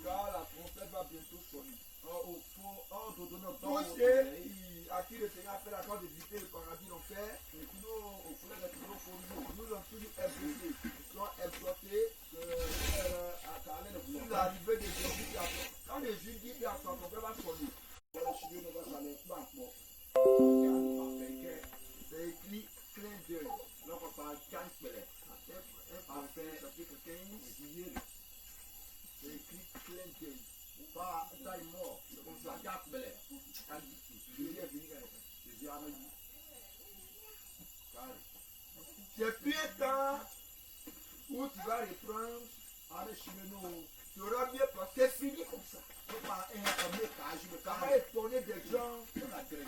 Car la trompette va bientôt sonner. Tous ceux à qui le Seigneur fait la grâce de visiter le paradis d'enfer, nous ont toujours imposé, nous sommes exhortés sur l'arrivée de Jésus qui attend. Quand Jésus dit qu'il attend, ton père va sonner. C'est écrit clin d'œil. Là, on parle chapitre 15. C'est écrit clin d'œil. Pas taille mort. C'est comme ça. C'est plus un temps où tu vas reprendre avec Chimeno. Tu auras mieux parce que c'est fini comme ça. Ça va étonner des gens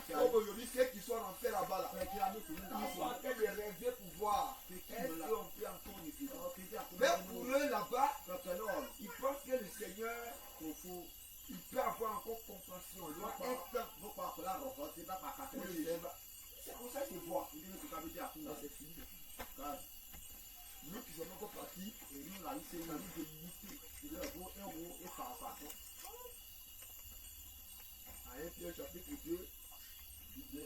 comme aujourd'hui, ceux qui sont rentrés là-bas. Là. Ils sont en train de rêver pour voir. Est-ce qu'on peut encore vivre? Mais pour eux là-bas, ils pensent que le Seigneur, il peut avoir encore compassion. C'est comme ça qu'il voit. C'est fini. Nous qui sommes encore partis, et nous, là, c'est une vie de limiter. À 1 Pierre chapitre 2,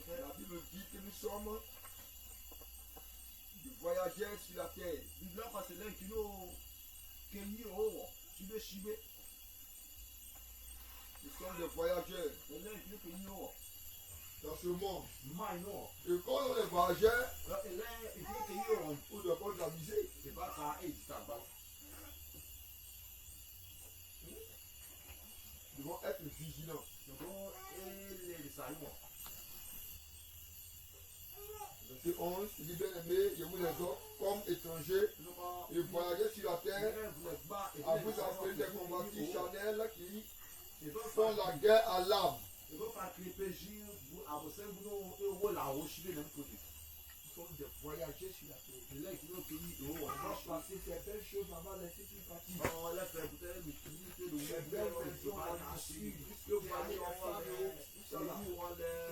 la Bible dit que nous sommes des voyageurs sur la terre. Nous sommes des voyageurs dans ce monde. Et quand on est voyageurs, on ne doit pas s'amuser. Nous devons être vigilants. Verset 11, il dit bien aimé, je vous exhorte comme étrangers et voyageurs sur la terre, à vous appeler des convoitises charnelles qui font la guerre à l'âme. Nous sommes des voyageurs sur la terre. On va passer ces belles choses avant laisser tout partir. Ces belles versions, on va suivre. Puisque vous allez en faire,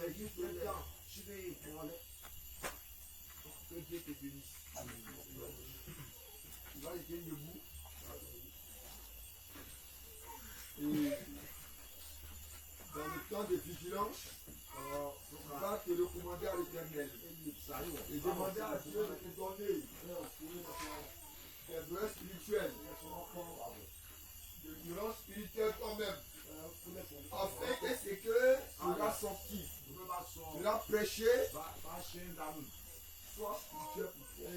c'est juste le temps. Que Dieu te bénisse. Tu vas rester debout. Et dans le temps de vigilance, tu vas te recommander à l'Éternel. Et demander à Dieu de te donner des droits spirituels, de durant spirituel toi-même, afin que ce que sera sorti, sera prêché, soit spirituel pour toi.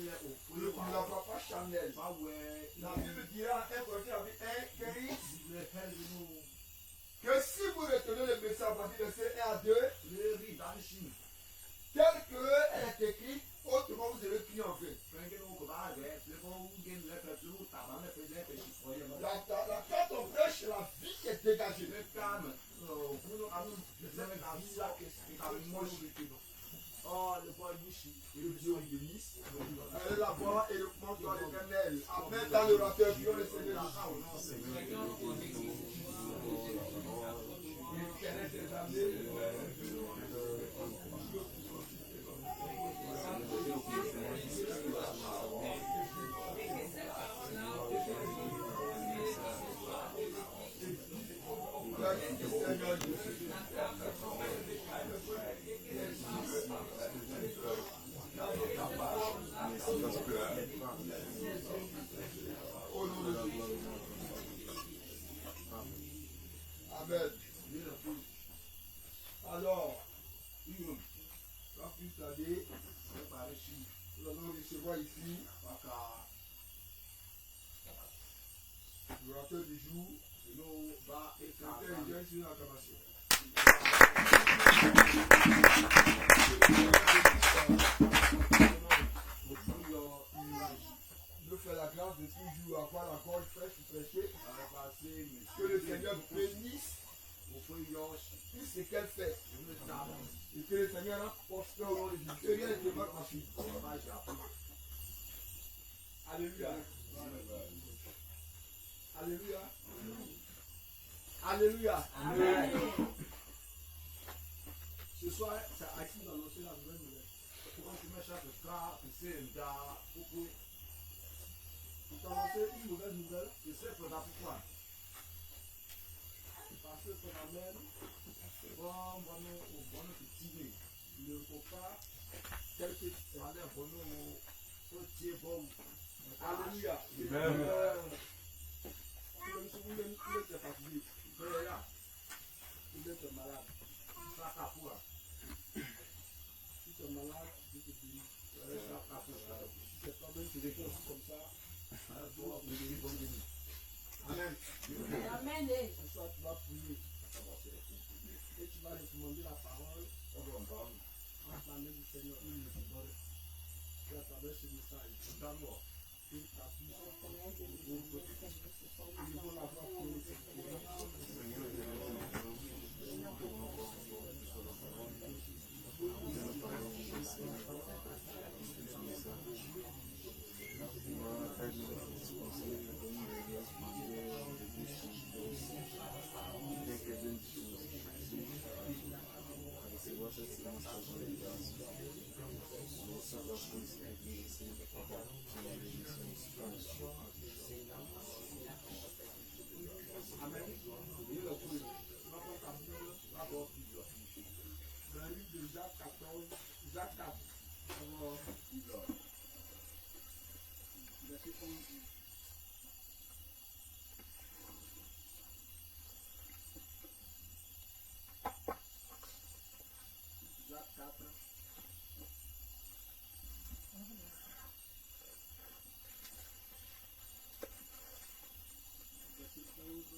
Tu ne l'envoies pas charnel. La Bible dira 1 Corinthiens 1:15 que si vous retenez le message à partir de verset 1 à 2, tel qu'elle est écrite, autrement vous devez prier en vain. Quand on prêche, la vie est dégagée. Oh, le bois Nishi, et le Dieu bénisse. Allez la voir et le commande dans l'Éternel. Amen. Dans l'orateur, prions le Seigneur. Amen. Alors, quand plus tarder, nous allons recevoir ici l'orateur du jour, c'était déjà sur l'acclamation. Nous fait la grâce de toujours avoir la gorge fraîche pour prêcher. Que le Seigneur bénisse tout ce qu'elle fait. Et que le Seigneur a prospère au nom de Jésus. Que rien ne te manque ma fille. Alléluia. Alléluia. Alléluia. Amen. Ce soir, c'est à qui d'annoncer la nouvelle nouvelle. Quand tu mets chaque cas, tu sais, t'annoncer une mauvaise nouvelle. Je sais pourquoi. Parce que ton amène ne faut pas tel que Alléluia. Il était fatigué. Il était malade. Si tu es malade, Dieu te bénit. Si c'est toi-même qui réponds aussi comme ça, Amen. Amen. ce soir tu vas prier. Et tu vas recommander la parole entre la main du Seigneur. Tu as travers ce message. Et ta vie, ils vont l'avoir pour le Amen. Dans le livre de Jacques 14, Jacques 4, verset 11. Jacques 4. Verset 11.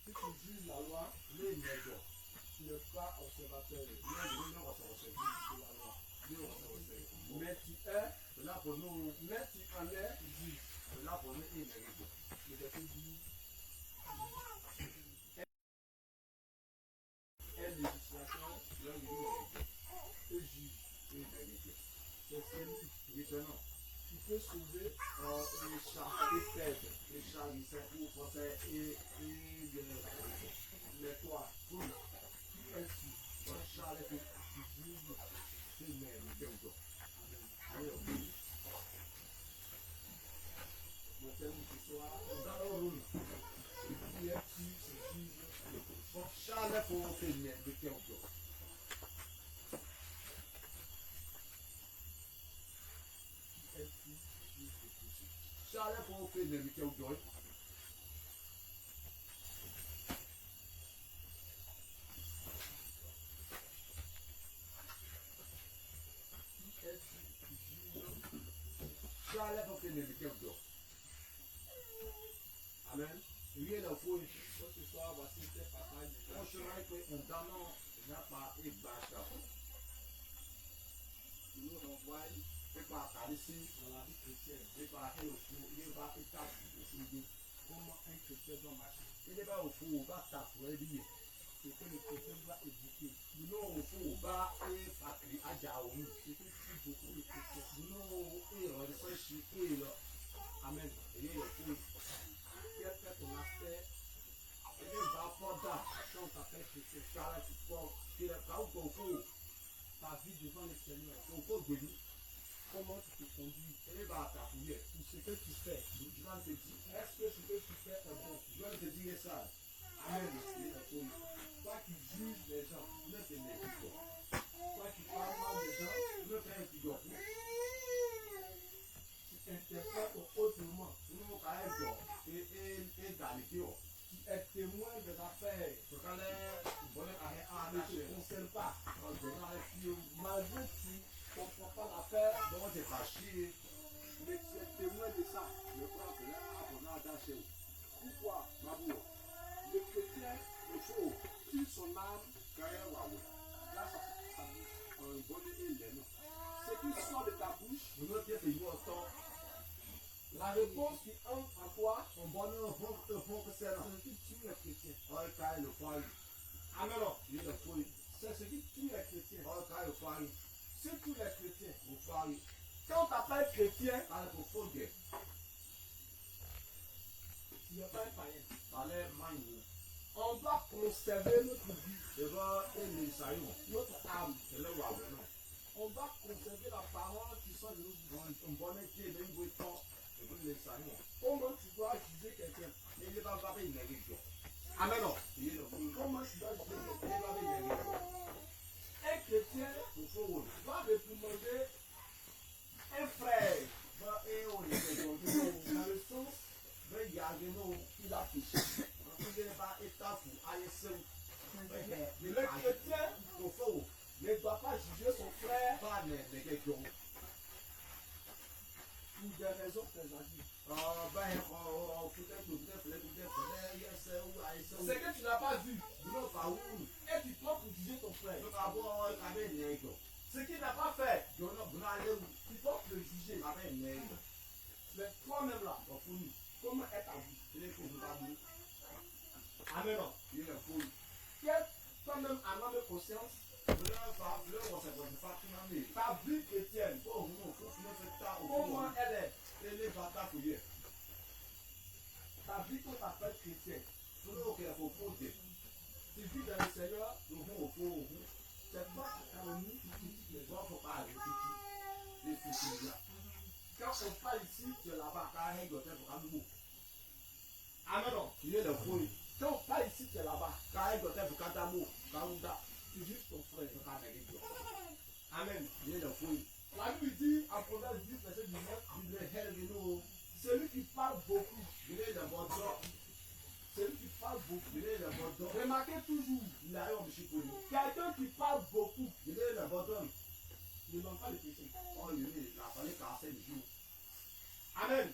Si tu juges la loi, tu n'es pas observateur. Mais tu es, mais tu en es juge. Le verset 10 est législateur et juge. C'est celui qui peut sauver et perdre. Mais toi, qui es-tu? Tu juges tes mêmes. Mon thème ce soir, qui es-tu? Tu juges. Charles pour finir de quel jour? Es-tu? Tu juges tes péchés. Charles pour finir de quel jour? Charles pour finir de quel jour? Amen. Rien ne faut. Ce soir, voici tes passages. On se rend compte qu'on n'a pas et bâche. Qui nous renvoie C'est pas à ici. dans la vie chrétienne. C'est pas à au fond. Il n'est pas étape. Comment un chrétien doit marcher. Il n'est pas au fond. On va taper. C'est que le chrétien doit éduquer. Non, au fond, on va et patrie à Jaoumi. C'est que si beaucoup de chrétiens. Non, et on est pas chier. Et là. Amen. Et il est fou. Quel est ton aspect Et il va pas d'art. quand tu t'appelles chrétien? Charles, tu crois qu'il est pas au fond. Ta vie devant le Seigneur. Au fond, Béni. Comment tu te conduis Et il va t'appuyer. pour ce que tu fais? Je vais te dire. Est-ce que ce que tu fais est bon? Je vais te dire ça. Amen. Amen. Toi qui juges les gens, Ne te mets pas. toi qui parles mal des gens, Ne fais un petit peu. tu t'es fâché. Mais tu es témoin de ça. Je crois que là, on a attaché. Pourquoi, Mabou? Le chrétien, il faut tuer son âme quand il est waouh. Là, ça bouge en bonne et laine. Ce qui sort de ta bouche, Vous notez que nous entendons. la réponse qui entre en toi, On bonne un bon que c'est là. c'est ce qui tue les chrétiens. Oh, quand il le foire, Amen. il le fouille. C'est ce qui tue les chrétiens. Oh, quand il foire, Surtout les chrétiens. il foire. Quand on t'appelle chrétien, Quand il faut fouiller, tu n'es pas un païen. allez, magne. On doit conserver notre vie, Et va, et les saillons. notre âme. Et le waouh, non. On doit conserver la parole qui sort de nous. On bonne qui est d'un bout de temps. Et vous les saillons. Comment tu dois juger quelqu'un? Et il va voir une négligence. Amen. Il le fouille. Comment tu dois juger Il quelqu'un? va voir une négligence. Un chrétien Il faut. doit réprimander un frère Va, et on est dans le sens va y aller, non. qu'il a péché. Il va être fou. Allez, seul. Le chrétien Il faut. ne doit pas juger son frère Pas de négligence. pour des raisons présagées. Ce que tu n'as pas vu, et tu prends pour juger ton frère. Ce qu'il n'a pas fait, tu prends pour le juger. Mais toi-même là, comment est ta vie? Amen. Quel toi-même en âme de conscience, ta vie chrétienne, comment elle est? Ta vie qu'on t'appelle chrétien. Tu vis dans le Seigneur, c'est toi qui calomnie, qui critique les autres. Quand on parle ici, tu es là-bas. Amen. Quand on parle ici, tu es là-bas. Tu juges ton frère. Amen. La Bible dit en Proverbe 10, verset 19, celui qui parle beaucoup, celui qui parle beaucoup. Remarquez toujours, quelqu'un qui parle beaucoup ne donne pas le péché. Amen.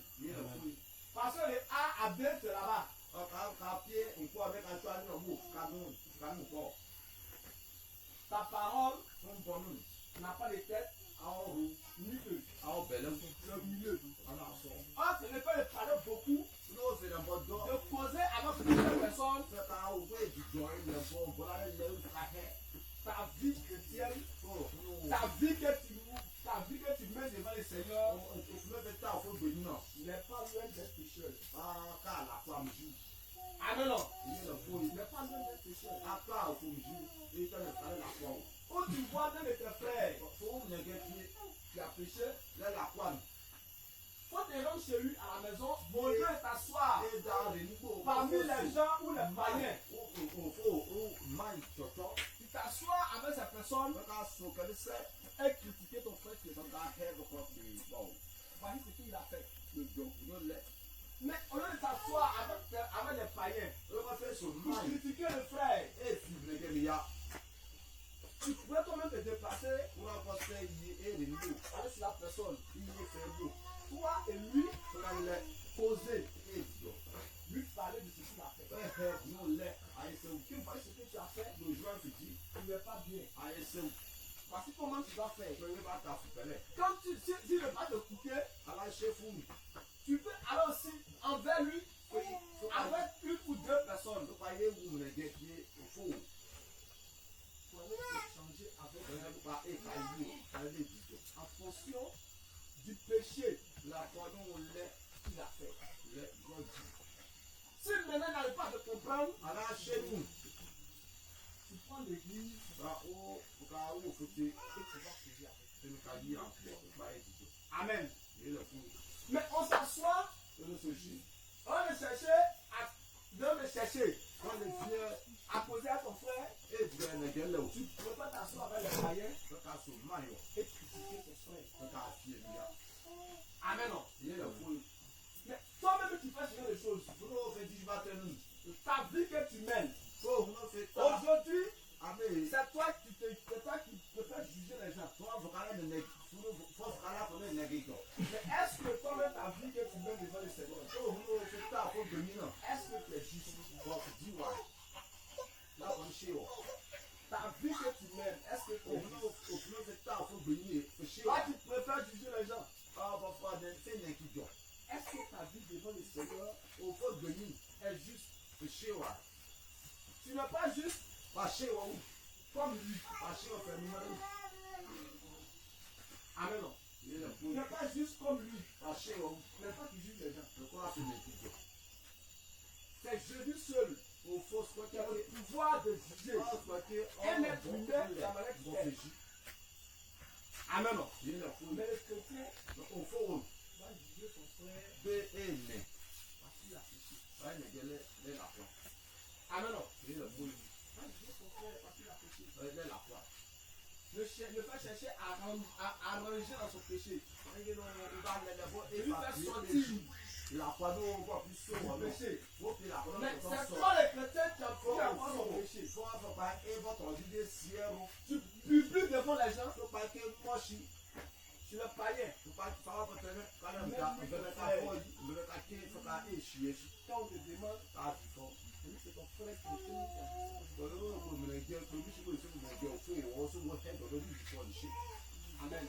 Parce que le A à B, c'est là-bas. Ta parole n'a pas de tête, ni de le milieu. Or, ce n'est pas de parler beaucoup, de causer avec plusieurs personnes ta vie chrétienne, ta vie que tu mets devant le Seigneur n'est pas loin d'être pécheur. Amen. N'est pas loin d'être pécheur. Où tu vois l'un de tes frères qui a péché, faut te rendre chez lui à la maison, manger et t'asseoir parmi les gens ou les païens. Tu t'assois avec cette personne et critiquer ton frère qui est dans ta haine. Voici ce qu'il a fait. Mais au lieu de t'asseoir avec les païens, pour critiquer le frère, tu pourrais toi-même te déplacer, aller sur la personne, toi et lui, causer, lui parler de ce qu'il a fait. Tu vois ce que tu as fait, tu n'es pas bien. Voici comment tu dois faire. Quand s'il ne va te couper, tu peux aller aussi envers lui avec une ou deux personnes. Pour aller échanger avec en fonction du péché qu'il a fait. Si maintenant n'arrive pas à te comprendre, tu prends l'église et tu vas prier avec. Amen. Mais on s'assoit, on le chercher, à causer à ton frère, tu ne peux pas t'asseoir avec les païens et critiquer ton frère. Amen. Mais toi-même tu fais ce genre de choses. Ta vie que tu mènes, aujourd'hui, c'est toi qui peux faire juger les gens. marché, Mais toi qui juges les gens. le corps a fait mes trucs. C'est Jésus seul Au faux, qui a le pouvoir de juger. Un être humain de la manière qu'il est. Amen. Mais Mais le chrétien au fond, va juger son frère BN. parce qu'il a péché. Ouais, mais il est la foi. Amen. Il est le boule. Va juger son frère parce qu'il a péché. Il est la foi. Ne pas chercher à arranger dans son péché. Il lui faire sortir la foi, nous, on voit plus du souvent. péché. La foi, Mais c'est toi le chrétien qui a pu avoir son péché. il faut avoir votre idée sienne. Tu publies devant les gens, Il faut pas que moi, je tu le païen. faut pas que ça va te faire quand même il faut pas échouer. Quand on te demande, Ça, il faut. c'est ton frère chrétien qui a Amen.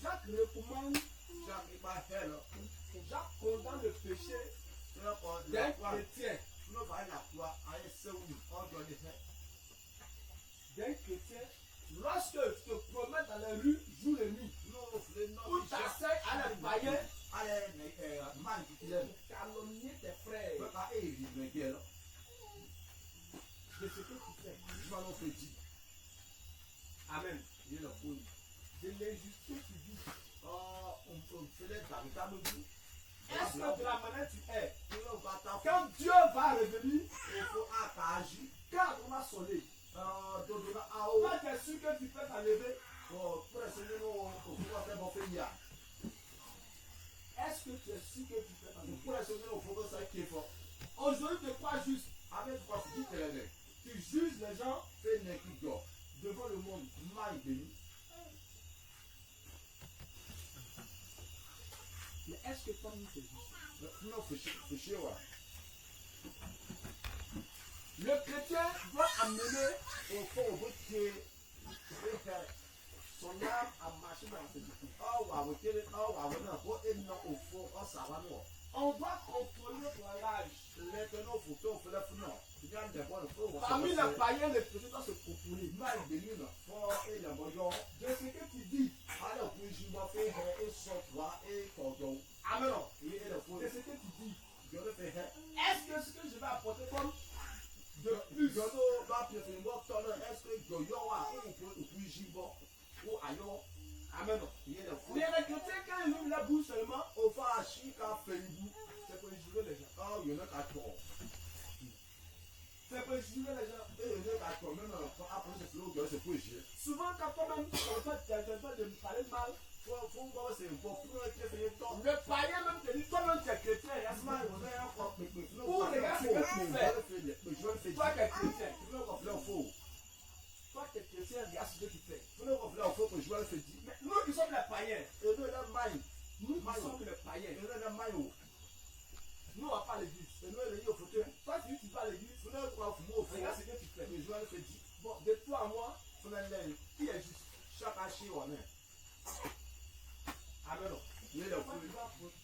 Jacques recommande, Jacques condamne le péché d'un chrétien. D'un chrétien, lorsque tu te promènes dans les rues jour et nuit, ou t'essayes à les païens pour calomnier tes frères de ce que tu fais. Amen. De l'injustice tu vis. Est-ce que de la manière tu es, quand Dieu va revenir, quand on va sonner, toi tu es sûr que tu peux t'enlever? Est-ce que tu es sûr que tu peux t'enlever? Aujourd'hui tu crois juste, tu juges les gens devant le monde. Mais est-ce que toi-même tu es juste? Le chrétien doit amener son âme à marcher dans la sainteté. On doit contrôler ton rage. Parmi les païens, le chrétien doit se contrôler. De ce que tu dis. Amen. De ce que tu dis. Est-ce que ce que je vais apporter comme de plus Amen. Mais les chrétiens, quand ils ouvrent la bouche seulement, c'est pour juger les gens. C'est pour juger les gens. Souvent, quand toi-même, tu es en train de me parler mal, le païen même te dit, toi-même tu es chrétien. Ou regarde ce que tu fais. Toi qui es chrétien. Toi qui es chrétien, regarde ce que tu fais. Mais nous qui sommes les païens, nous qui sommes les païens, nous on va pas à l'église. Toi tu vas à l'église, regarde ce que tu fais. Bon, de toi à moi, qui est juste? Amen.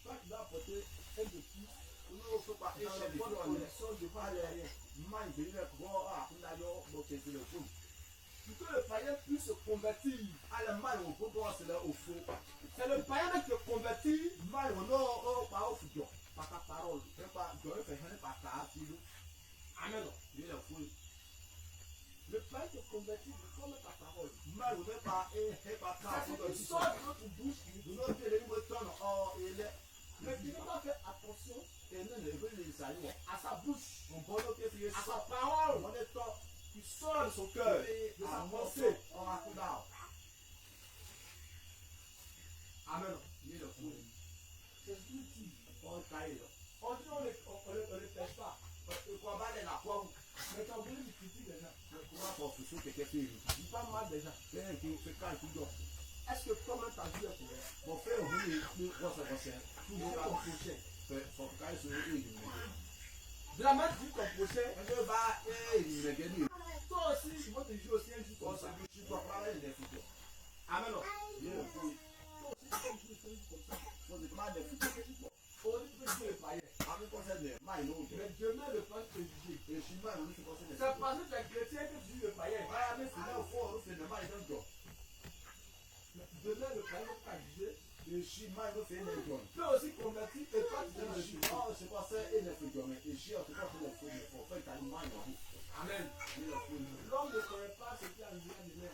Toi tu dois apporter un de plus dans les bonnes conditions de pas aller rien. Pour que le païen puisse se convertir. C'est le païen qui te convertit par ta parole. Amen. Le païen te convertit comme ta parole. C'est ce qui sort de notre bouche. Mais tu dois faire attention à sa bouche, à sa parole qui sort de son cœur, de sa pensée. Amen. C'est ce qu'il dit. On dit on ne pêche pas. Mais quand vous voulez critiquer les gens, il parle mal des gens. Est-ce que toi-même ta vie est pour elle? Toujours ton prochain. De la main de ton prochain, toi aussi, ils vont te juger aussi un jour comme ça. Amen. Toi aussi, tu peux juger un jour comme ça. Aujourd'hui, tu peux juger le païen. Mais demain, le païen peut juger. C'est parce que tu es chrétien que tu juges le païen. Demain, le païen va pas juger. Ici, moi, il fait une bonne. Tu es aussi converti et pas tu es Ici, oh, c'est pas ça, il est fait mais ici, on ne peut pas faire le feu, il faut faire un mal. Amen. L'homme ne connaît pas ce qui a arrivé à demain.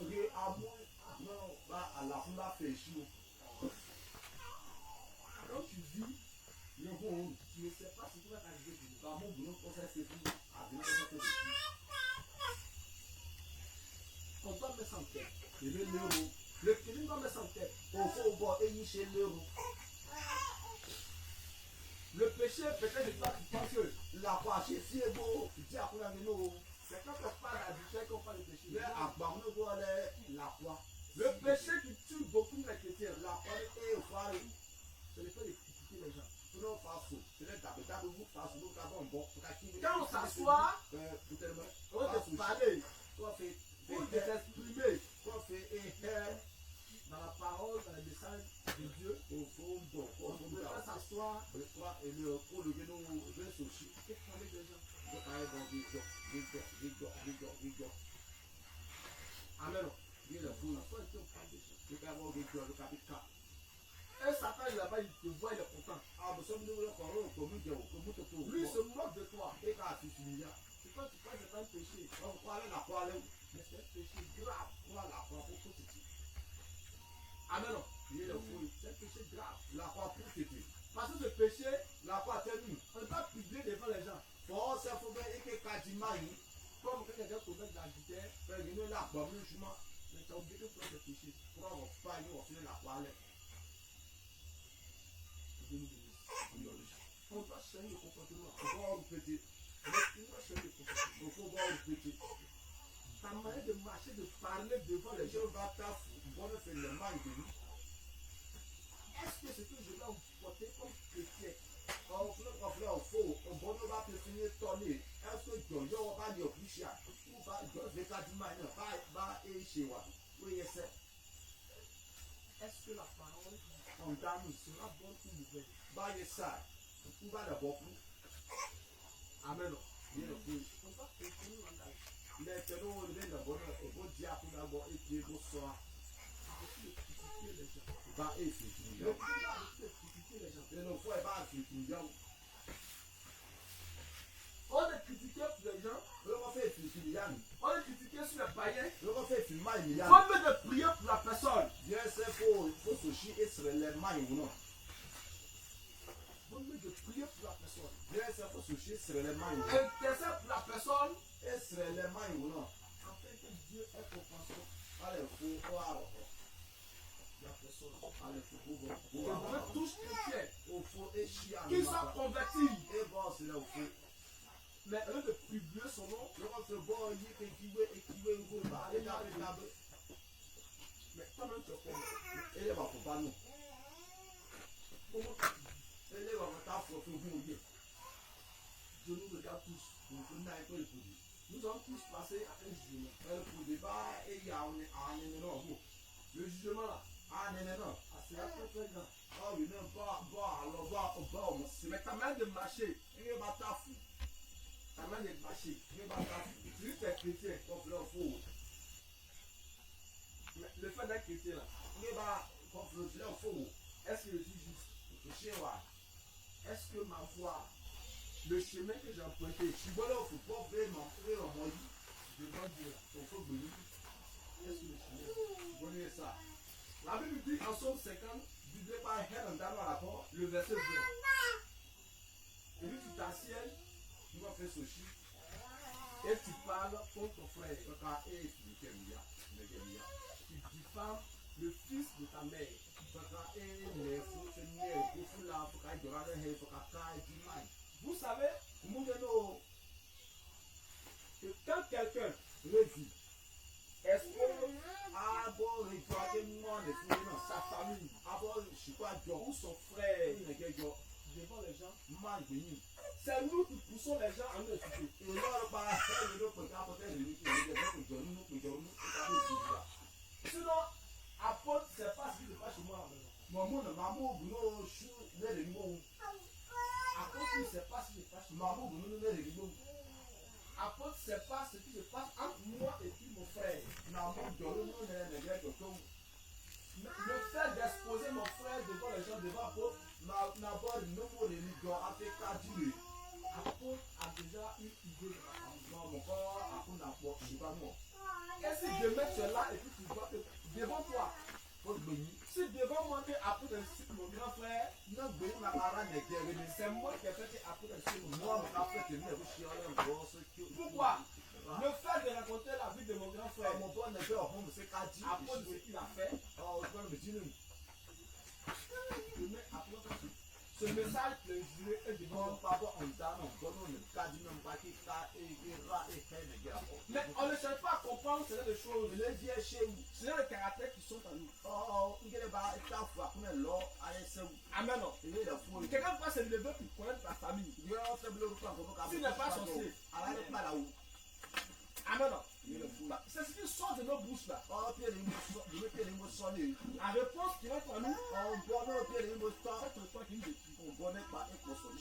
Ok, à moi, non, bah, à la fin, bah, fait ici. Quand tu vis, Le bon, tu ne sais pas ce qui va t'arriver demain. bah, mon boulot, on s'est fait tout, à demain, on s'est fait ici. On doit mettre ça en tête. Et l'euro, Le chrétien doit mettre ça en tête. au fond, bon, et il chez l'euro. Le péché, peut-être de toi, tu penses que La croix, c'est si beau, tu dis à quoi, mais non. c'est quand on parle d'adultère qu'on parle de péché. Mais à quoi, nous, on la croix. Le péché qui tue beaucoup de chrétiens, La croix, est au phare. c'est le fait de critiquer les gens. Non, façon. C'est le tape, vous façon, nous avons bon. Quand on s'assoit, Peut-être, on va te parler, toi, fait, pour te t'exprimer toi, fait, dans la parole, dans les messages de Dieu. au fond, bon, On ne peut pas s'asseoir toi, et le coup, le guénon, je vais souci. et parler des gens. Je parle dans des Amen. Bien le fou, S'asseoir et puis on parle des gens. je vais avoir des le capital. Et Satan, il là-bas, il te voit, il est content. Ah, mais ça, nous, le corps, comme nous, Lui, il se moque de toi. et quand tu finis là, C'est quand tu crois que c'est pas un péché. on croit la croix, Mais c'est un péché grave. on la croix pour tout petit. Amen. Bien le fou, C'est un péché grave. la croix pour petit. Parce que ce péché, La croix termine. on ne peut pas publier devant les gens. Force, il faut bien que Kadimani, Comme quand quelqu'un commet de l'adultère, fait venir la croix, le chemin, mais tu as oublié que toi, c'est péché. pour avoir pas eu, on fait la croix, Dieu nous bénisse. On doit changer le comportement. faut voir petit, On doit changer le comportement. faut voir petit. Ta manière de marcher, de parler devant les Les gens. gens vont t'affou, bon, on fait le mal de nous. Est-ce que ce que je dois vous porter comme chrétien, On fait au faux, on va te finir tonner. Est-ce que John, on va dire plus cher? Ou va, les Kadimani, va, et chez moi. Oui, c'est. est-ce que la parole On dame, sera bonne ou mauvaise? va, et ça. Ou va d'abord plus. Amen. Bien le fou. On va continuer l'engagement. Les tenons, les bonheur, et vos diapos d'abord, et puis vos soins. Il faut critiquer les gens. Va, et c'est Le fini. plus grave, c'est de critiquer les gens. Et nos fois, va, c'est fini. On est critiqué pour les gens. Le va faire fini. On est critiqué sur les païens. Le va faire fini. Comme de prier pour la personne. Bien, c'est faut se chier et se les mains ou non. Comme de prier pour la personne. Bien, c'est faut se chier, se les mains ou non. Intercède pour la personne. Et se les mains ou non. Afin que Dieu ait compassion Allez, faut voir. de la personne. Allez, faut Que voir. Dieu touche chrétiens Au fond, et chier. qui sont convertis. Et bon, c'est là au fond. Mais au lieu de publier son nom, Le va se voir, il est équivé, il faut parler d'abord. mais toi-même tu es converti. Et les va pas nous. Comment Et les va pas faut vous dire. Dieu nous regarde tous. Vous n'avez pas le pouvoir. Nous allons tous passer à un jugement. Le pouvoir, et il y a un non. Le jugement là, Non. c'est très très grand. Oh, il n'est pas, alors va, Mais ta manière de marcher, il est pas ta fou. ta manière de marcher, Il est pas ta fou. si tu es chrétien, Comme le fou. mais le fait d'être chrétien là, Il est pas, comme le fou. est-ce que je suis juste? Le chien, ouais. Est-ce que ma voix, le chemin que j'ai emprunté, Si vous voulez, il faut pas vraiment, moi, devant Dieu là, il faut venir. est-ce que le chemin? Vous voyez ça. La Bible dit en Somme 50, Du départ, il y a un rapport. le verset 20. Et puis tu t'assieds Tu vas faire ceci. et tu parles contre ton frère. Tu vas faire tu diffames le fils de ta mère. Vous savez que quand quelqu'un expose sa famille ou son frère devant les gens, c'est nous qui poussons les gens à nous écouter. Sinon, apôtre, c'est pas ce qui se passe chez moi à la maison. Apôtre, c'est pas ce qui se passe chez moi. Apôtre, c'est pas ce qui se passe entre moi et puis mon frère. Le fait d'exposer exposé mon frère devant les gens, devant l'apôtre. N'abord, non, pour les ligas, a fait cadrer. L'apôtre a déjà une idée de ma famille. Non, mon corps, a fait n'importe quoi, je ne suis pas mort. Et si demain tu es là et puis tu vois que devant toi, Faut que je si devant moi que apôtre incite mon grand frère, non, je ma parole n'est guère. c'est moi qui ai fait que apôtre incite mon Moi, grand mon frère. frère, tu m'as fait chier en grosse. Pourquoi? Le fait de raconter la vie de mon grand frère, Mon père n'est pas au fond, c'est qu'à dire. apôtre ce qu'il a fait, Oh, je vais me dire. demain apôtre, ce message peut jurer et devant Non, papa, on t'a non, bon, on ne pas dit même pas qu'il y a et fait des gars. mais on ne cherche pas à comprendre ce genre de choses. Je l'ai dit chez vous. Ce sont les caractères qui sont en nous. Oh, il y a pas ta foi, comme l'or, à essayer. Amen. Non. Il y a la foi. Quelqu'un peut se lever pour connaître ta famille. Il y a un faible repas, Tu n'es pas sorcier. À la pas là-haut. Amen. Non. Il y a la foi. C'est ce qui sort de nos bouches là. Oh, puis les mots sonnés. La réponse qui va être en nous, Oh, bon, non, puis les mots sonnés. c'est le toi qui nous détruit. On bonnet pas et qu'on sonne.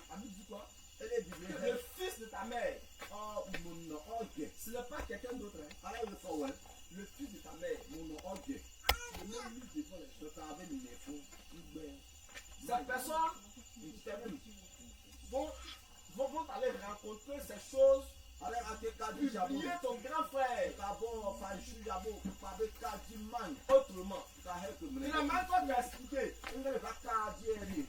La Bible dit quoi? Elle est du bien. Le fils de ta mère, Oh, mon nom, ok. ce n'est pas quelqu'un d'autre. Hein. Alors, il faut, ouais. Le fils de ta mère, Mon nom, ok. le même lui devant les Je t'avais mis les fonds. Cette personne Il t'avait mis. vont aller rencontrer ces choses, Alors, à tes cas du jabot. oublier ton grand frère D'abord, enfin, je suis jabot. Pas de cas du man. autrement. Ça aide que me. Finalement, toi tu as expliqué. Il ne va pas dire rien.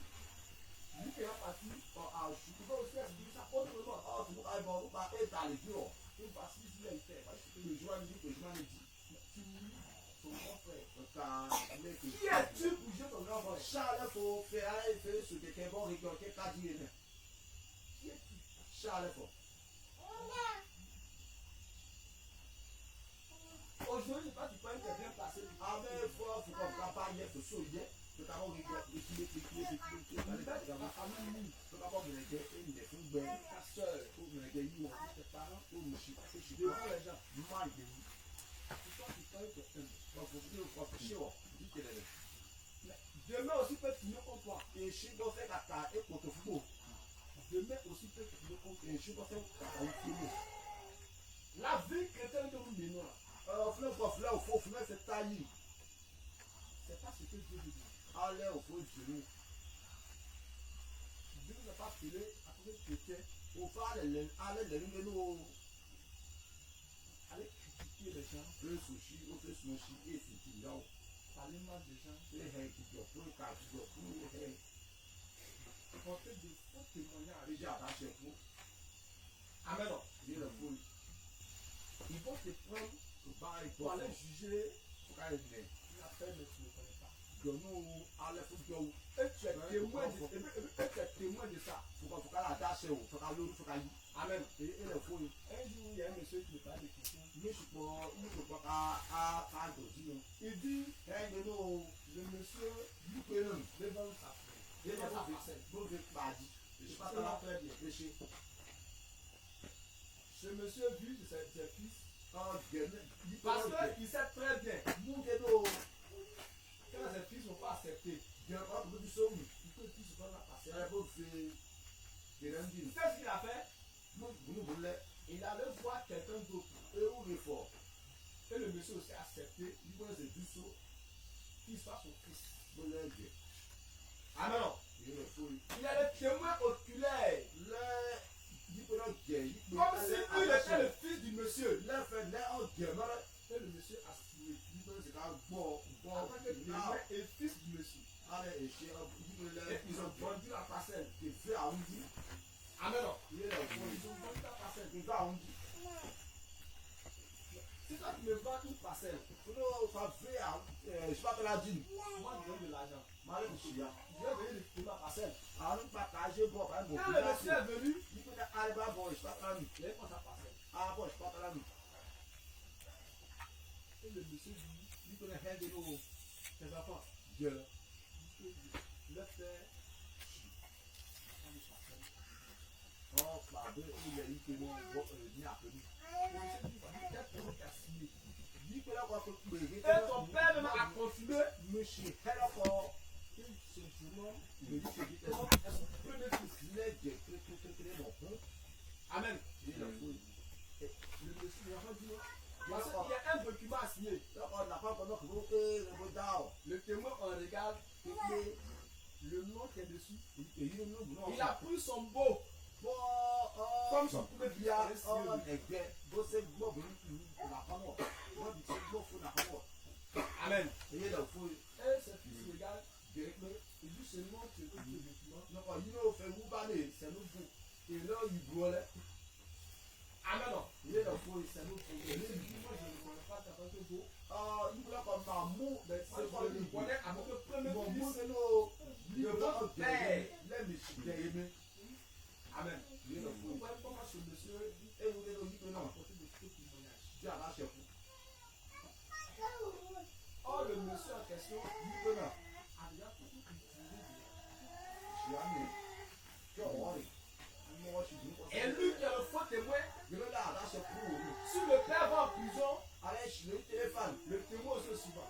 Lui qui est parti, Oh, ah, je suis pas aussi expliquer ça autrement. Oh, c'est pourquoi ils vont pas être dans les bureaux. il va se dire, il fait. Que je vois dit, que je m'en ai dit. Tu ton grand frère. Qui Qui es-tu pour juger ton grand frère? Charles, il faut faire ce que quelqu'un va récolter qu'à dire. Qui es-tu? Charles, il faut. Aujourd'hui, toi tu peux être bien placé. Ah, mais il faut qu'on ne pas y être souillé. Je peux pas récolter. Je peux pas famille. Je peux pas me léguer une des fous de ta soeur. Ou me léguer une de tes parents. Ou me chier. Devant les gens. Mal de vous. Toi tu peux être un. Donc, faut dire qu'on fait chier. Dites-le. Demain aussi peut finir comme toi. Et je dois faire caca et pour te foutre. Demain aussi peut finir comme toi. Et je dois faire caca et finir. La vie chrétienne que nous menons là, Fleur pour fleur, il faut fleur, c'est taillé. c'est pas ce que Dieu veut dire. Allez, il faut finir. Dieu ne va pas appeler à cause de chrétien, Pour faire les lignes, nous, aller critiquer les gens, fais sushi, ou fais sushi, et c'est qui là. parler mal des gens, C'est un qui doit pour le cas, qui doit pour le porter de faux témoignages. déjà attaché pour. Amen. Non. Il est le fou. Ils vont te prendre Il pour aller juger faut qu'il y ait la paix, mais tu ne connais pas. de nous, allez, faut que nous, Et tu es témoin de ça. faut qu'il attache, faut qu'il Amen. et le fou. Un jour, il y a un monsieur qui me parle de chrétien. Nous, je peux pas à dire. Il dit, De nous, le monsieur nous prenons. devant sa frère. Et Devant sa nous, parcelle. nous, pas dit. Je sais pas si on a fait bien péché. Ce monsieur vit de ses fils. Parce Parce que, qu'il sait très bien, nous, nous, quand ses fils ne vont pas accepter, il y a un peu de somme. il peut plus se prendre la parcelle. C'est un peu fait. C'est un Tu deal. sais ce qu'il a fait? Nous voulons. Il allait voir quelqu'un d'autre. Et où il est fort. Et le monsieur aussi a accepté Il peut se dire ça. qu'il soit son fils. Vous l'avez dit. Amen. Il est fou. Il a le témoin oculaire. Il peut le dire. Comme si il était le fils du monsieur. Il a fait un gamin. Et le monsieur a signé. Il peut se faire bon. En tant que témoin et fils du monsieur. Allez, et chez Et ils ont vendu la parcelle. Il fait à un dit. Amen. Il est là. Ils ont vendu la parcelle. Il va à un dit. Si toi tu me vends une parcelle, Ça fait à. Je sais pas que la dîne. moi je donne de l'argent. Malais de chia. Je vais venir de ma parcelle. Alors, nous partager pour faire mon Quand le monsieur est venu, il peut aller à bon, je sais pas que la nuit. il a pris sa parcelle. Ah bon, je sais pas que la nuit. Et le monsieur dit, Il peut faire de nous. tes enfants, Dieu. le père, Oh, pardon, il a eu que nous, ni appelé. le monsieur dit, quel témoin qui a signé. Il peut l'avoir fait pleurer. Et ton père même a continué. Monsieur, elle a encore. Il se surnomme, Il me dit que j'étais comment là. est son premier fils. Il est de très bon. Amen. Il est là. Le monsieur, l'enfant dit non. Parce qu'il y a un document à signer. Le témoin, on regarde le nom qui est dessus. Il a pris son beau. Comme son premier bien. Amen. Et ce fils regarde. Il dit seulement que le document. Et là, il brûle. Amen. Il est là, moi je ne connais pas ta parole beau. C'est pour le connaître à votre premier fils de votre père. Amen. Vous voyez comment ce monsieur est apporté de faux témoignages. Or, le monsieur en question a déjà tout utilisé. Et lui qui est le faux témoin, si le père va en prison, le témoin aussi souvent.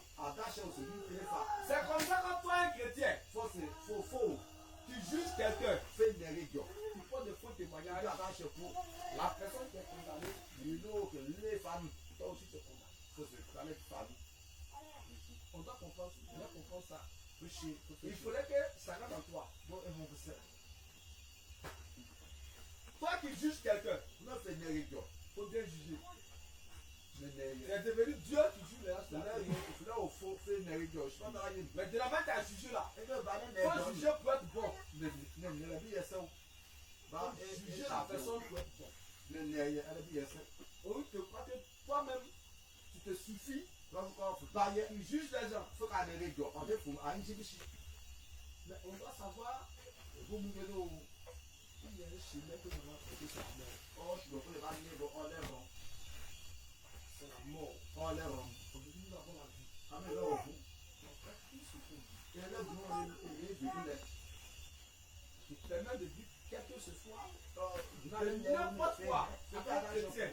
C'est comme ça quand toi un chrétien, tu juges quelqu'un, tu prends des faux témoignages, la personne qui est condamnée, on doit comprendre ça. Il faudrait que ça rentre en toi. Toi qui juges quelqu'un, il faut bien juger. C'est devenu Dieu qui juge les gens. Mais de la main tu as jugé là. Il faut juger pour être bon. Juger la personne pour être bon. Au lieu de croire que toi-même, tu te suffis, tu juges les gens. Mais on doit savoir il y a un chemin que nous devons traiter sur la mort. C'est la mort. Aujourd'hui, nous avons la vie. On fait tout ce qu'on dit. Qui permet de dire quelque chose soit. N'importe quoi. Avec chrétien.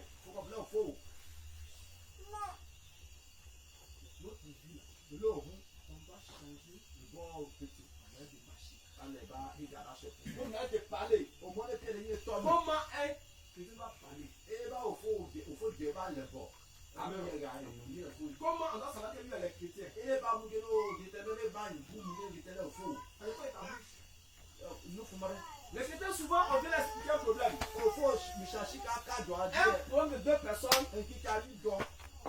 Notre vie, on doit changer le bon petit. On a de parler. Comment un chrétien va parler? Amen. Comment on doit savoir que lui est chrétien? Les chrétiens souvent on vient expliquer un problème. Un problème de deux personnes.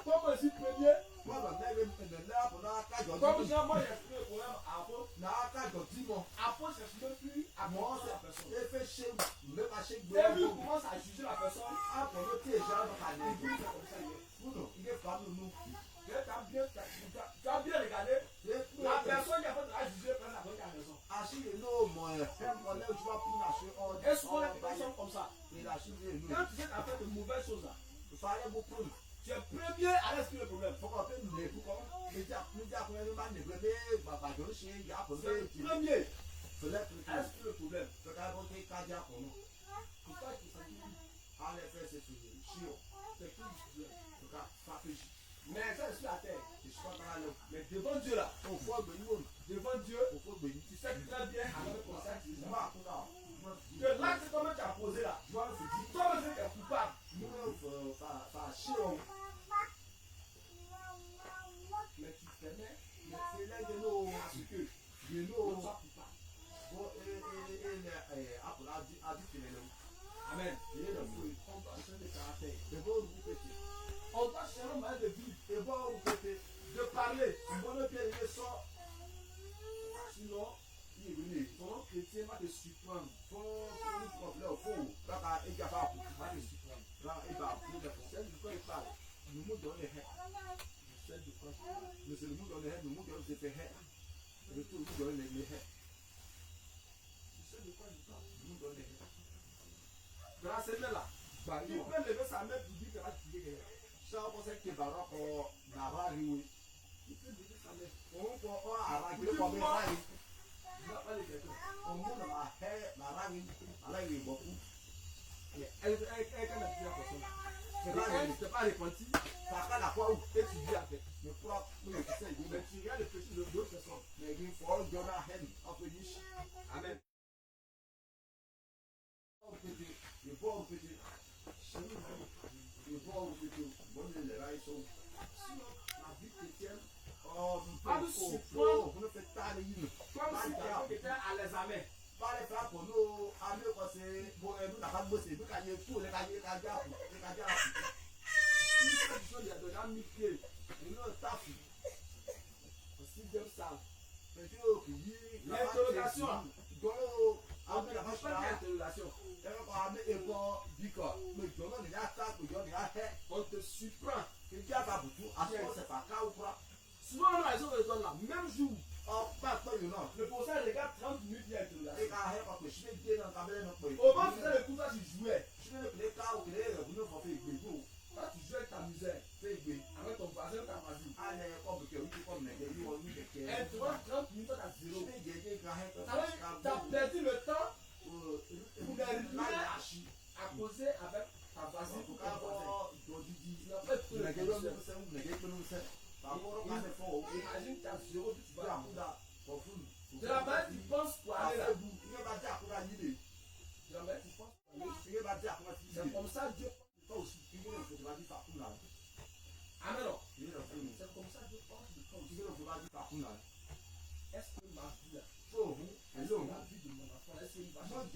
Comme aussi premier. Comme moi j'explique le problème à Apôtre. Apôtre j'explique plus à la personne. Et lui commence à juger la personne. Tu as bien regardé. La personne qui a fait de la juger prend la bonne raison. Et souvent les personnes comme ça. Quand tu sais qu'à faire de mauvaises choses là, tu es premier à expliquer le problème. C'est premier. À expliquer le problème. Pourquoi il s'agit c'est tout. Mais ça, je suis à terre. Mais devant Dieu là, devant Dieu, tu sais très bien avec ton sac, que l'acte comme tu as posé là, toi aussi tu es coupable. Mais tu permets, à ce que Dieu soit coupable. Amen. On doit changer de caractère. On doit changer un moyen de vivre. De parler. Sinon, ton chrétien va te surprendre. C'est du quoi il parle. Nous nous donnons les haies. C'est du quoi il parle. C'est le monde dans les haies. Nous nous donnons les haies. Le tout nous donne les haies. C'est de quoi il parle. Nous nous donnons les haies. Dans cette là, il peut lever sa main pour dire qu'il va tuer les haies. Ça, on sait que Barak n'a pas riou. Il peut lever sa main. On peut arranger comme ça. Il n'a pas les gâteaux. On monte la haie, la rame, la rame, beaucoup. Elle est quand même la personne. C'est pas repenti. Ça fait la fois où tu dis avec. Mais pour le sais, mais tu regardes le péché de d'autres personnes. Mais il faut donner à elle en péniche. Amen. Le bon péché. Le bon péché. Bon, les rails sont tu prends Vous ne faites pas les hymnes. comme si quelqu'un était à l'examen. Pas les faire pour nous, à mieux que c'est bon, nous n'avons pas bossé, nous avons tout, les cahiers, les cahiers. Tout ce qu'il y a déjà mis pied. Et nous, taf. Au sixième salle. L'interrogation. On ne peut pas d'interrogation. On te surprend. Souvent, on a raison de donner là. Même jour. Le professeur regarde 30 minutes d'interrogation. Au moins, tu sais le coup, ça, tu jouais. Quand tu jouais avec ta misère, avec ton voisin, ta voisine. Et tu vois 30 minutes à zéro. Tu as perdu le temps pour les liens à causer avec ta voisine ou ton voisin. Tu n'as pas trouvé le imagine tu as zéro, tu vas de la manière tu penses pour aller là. De la manière tu penses pour aller. C'est comme ça Dieu pense toi aussi. Amen. C'est comme ça Dieu pense de toi aussi. Est-ce que ma vie là, est-ce que la vie de mon enfant, est-ce qu'il va changer?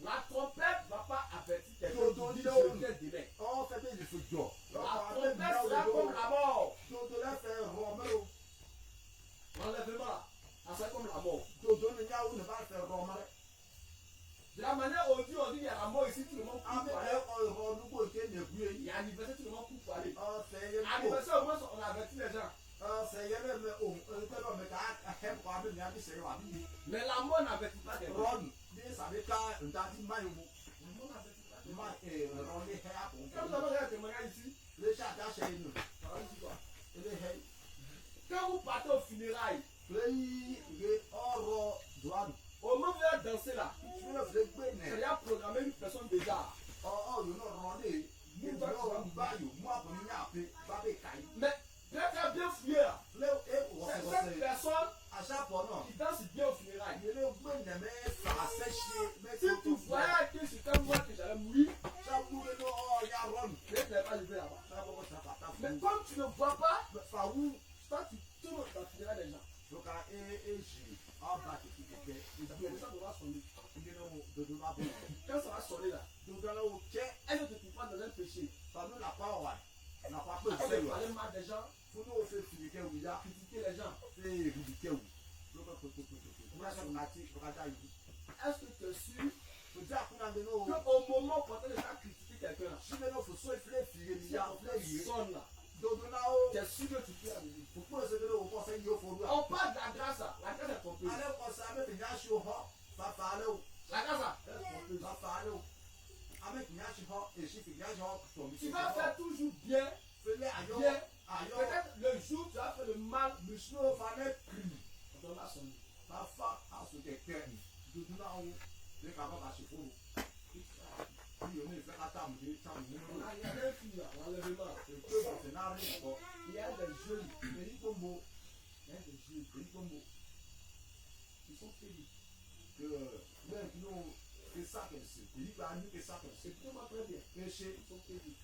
La trompette ne va pas avertir quelqu'un qui dit je viens demain. La trompette sera comme la mort. L'enlèvement là, ça sera comme la mort. De la manière aujourd'hui, on dit il y a la mort ici, tout le monde court pour aller. Il y a l'anniversaire, tout le monde court pour aller. Anniversaire, au moins, on avertit les gens. Mais la mort n'avertit pas quelqu'un. La mort n'avertit pas quelqu'un. Quand vous avez un témoignage ici, ça va dire quoi? Quand vous partez au funérailles, au moment où vous allez danser là, c'est déjà programmé une personne déjà. Mais tu as bien fouillé là. C'est cette personne qui danse bien au funérailles. Si tu voyais que c'est comme moi que j'allais mourir, tu n'es pas levé là-bas. Mais comme tu ne vois pas, toi tu tournes dans le funérailles des gens. Ça devra sonner. Quand ça va sonner là, elle ne te trouve pas dans un péché. Elle va parler mal des gens, critiquer les gens. Est-ce que tu es sûr qu'au moment où tu as critiqué quelqu'un là, si sonne là, tu es sûr que tu peux arriver? On parle de la grâce là. La grâce est trompeuse. La grâce là, elle est trompeuse. Tu vas faire toujours bien. Peut-être le jour tu vas faire le mal, on va sonner. On a regardé un film là, l'enlèvement. Il y a des jeunes. Ils sont payés. C'est vraiment très bien. Ils sont payés.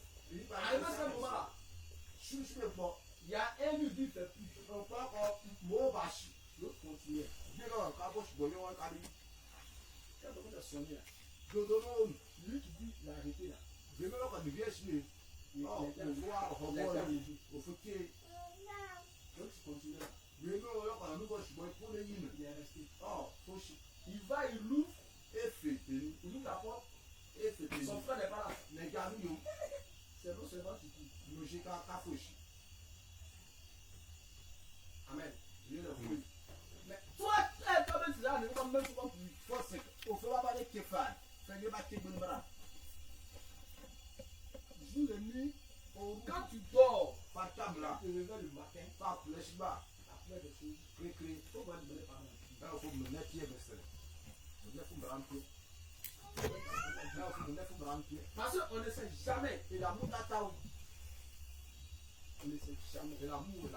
À un certain moment là, il y a un lui dit fait plus. L'autre continue. Quand on a sonné là, lui qui dit il a arrêté là. Il était donc tu continues là. Il est resté. Il va, il l'ouvre la porte. Son frère n'est pas là. C'est non seulement qui court. Amen. Mais toi, tu là, ne pas même souvent plus. Jour et nuit, quand tu dors, tu te réveilles le matin, après des choses, il faut voir demander pardon. Parce qu'on ne sait jamais. Et l'amour d'Ataou. On ne sait jamais. Et l'amour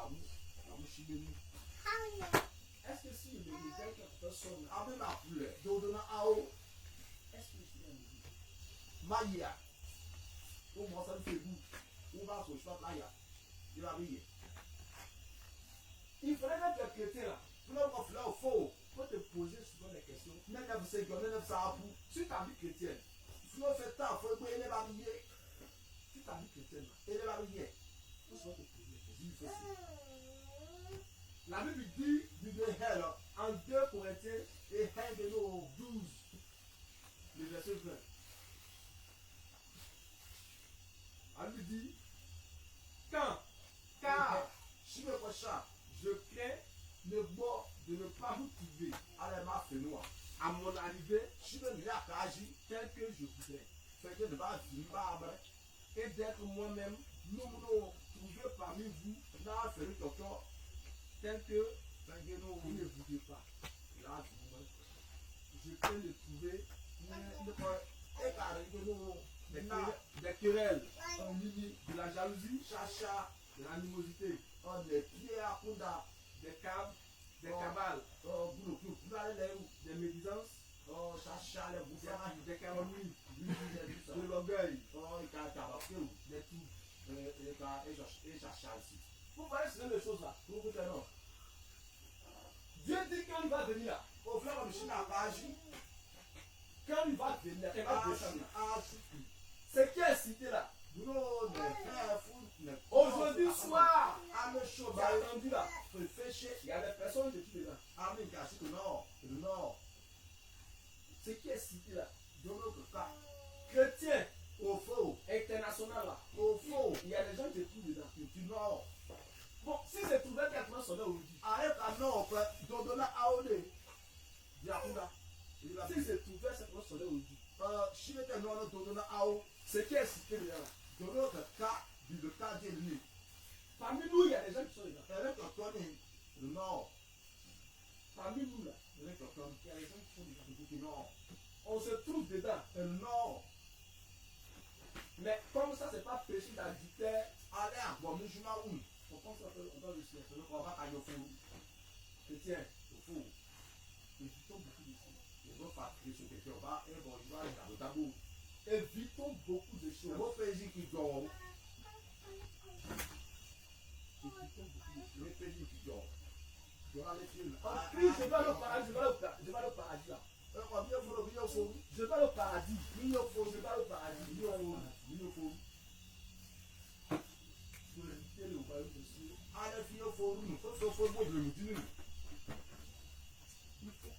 chibéni. Est-ce que si le misère quelque personne Avec la fleur, Dodona Ao, est-ce que je suis un misère? Maïa. Au moins ça me fait goût. On va se choisir Maïa. Il va briller. Il chrétien là, Vous n'avez pas fait là au faux. faut te poser souvent des questions. Même là, vous savez que vous ça vous. Sur ta vie chrétienne, Vous n'avez fait tant, vous pouvez aller babiller. sur ta vie chrétienne là, Et les babiller. faut souvent te poser des questions. Il faut ça. La Bible dit Bible hell, en 2 Corinthiens, et hell de nos 12. le verset 20. La Bible dit car Si le prochain, je crains le bois de ne pas vous trouver allez m'a fait noir. à mon arrivée Si le mien a agi, tel que je voudrais fait que ne va pas et d'être moi-même nous nous trouver parmi vous, n'a fait le docteur, tel que fait que nous vous ne voulez pas. là, Je peux le trouver et carré que nous, des querelles, de la jalousie, chacha, de l'animosité, on est pieds à Kunda, des cabales, des médisances, chacha, les bouffons, des calomnies, de de l'orgueil, des tout, et chacha ici. vous voyez ce sont les choses là. Pour vous dire non. Dieu dit quand il va venir là, Au frère, comme si n'a pas agi, quand il va venir, il va descendre là. agi. Ce qui est cité là, Nous, les frères, fous, aujourd'hui soir, à le chaud, il y a attendu là, réfléchir. il y a des personnes de tout dedans. Amen, car c'est le nord, Ce qui est cité là, de notre cas, chrétien, au faux, international là, au faux, il y a des gens qui trouvent dedans. du nord. Bon, si je trouvais quelqu'un sonné aujourd'hui, Arrête à nord, dondona aone, diakunda. si je trouvais quelqu'un sonné aujourd'hui, Si le nord, dondona ao, ce qui est cité dedans là, de notre cas, du cas de l'île. parmi nous, il y a des gens qui sont dedans. Arrête à tourner, le nord, Parmi nous là, arrête à tourner, il y a des gens qui sont dedans. du nord. On se trouve dedans. Le nord, Mais comme ça, c'est pas péché d'adultère, allez à Guamushima où, on pense qu'on doit le silencier. c'est le combat à Yofou, Chrétien, au faux. évitons beaucoup de choses. Je veux faire crier sur quelqu'un, on va, et bon, je vais aller dans le tabou. Évitons beaucoup de C'est choses. vos pays qui dorment, Évitons beaucoup de choses. les pays qui dorment. Je vais aller filmer. En Christ, je vais aller au paradis, je vais aller au paradis là. Combien il faut le faut? Je vais aller au paradis. Il faut, Je vais aller au paradis. il faut. Pour éviter le royaume de Dieu, Allez, il faut, moi, je le dis. il faut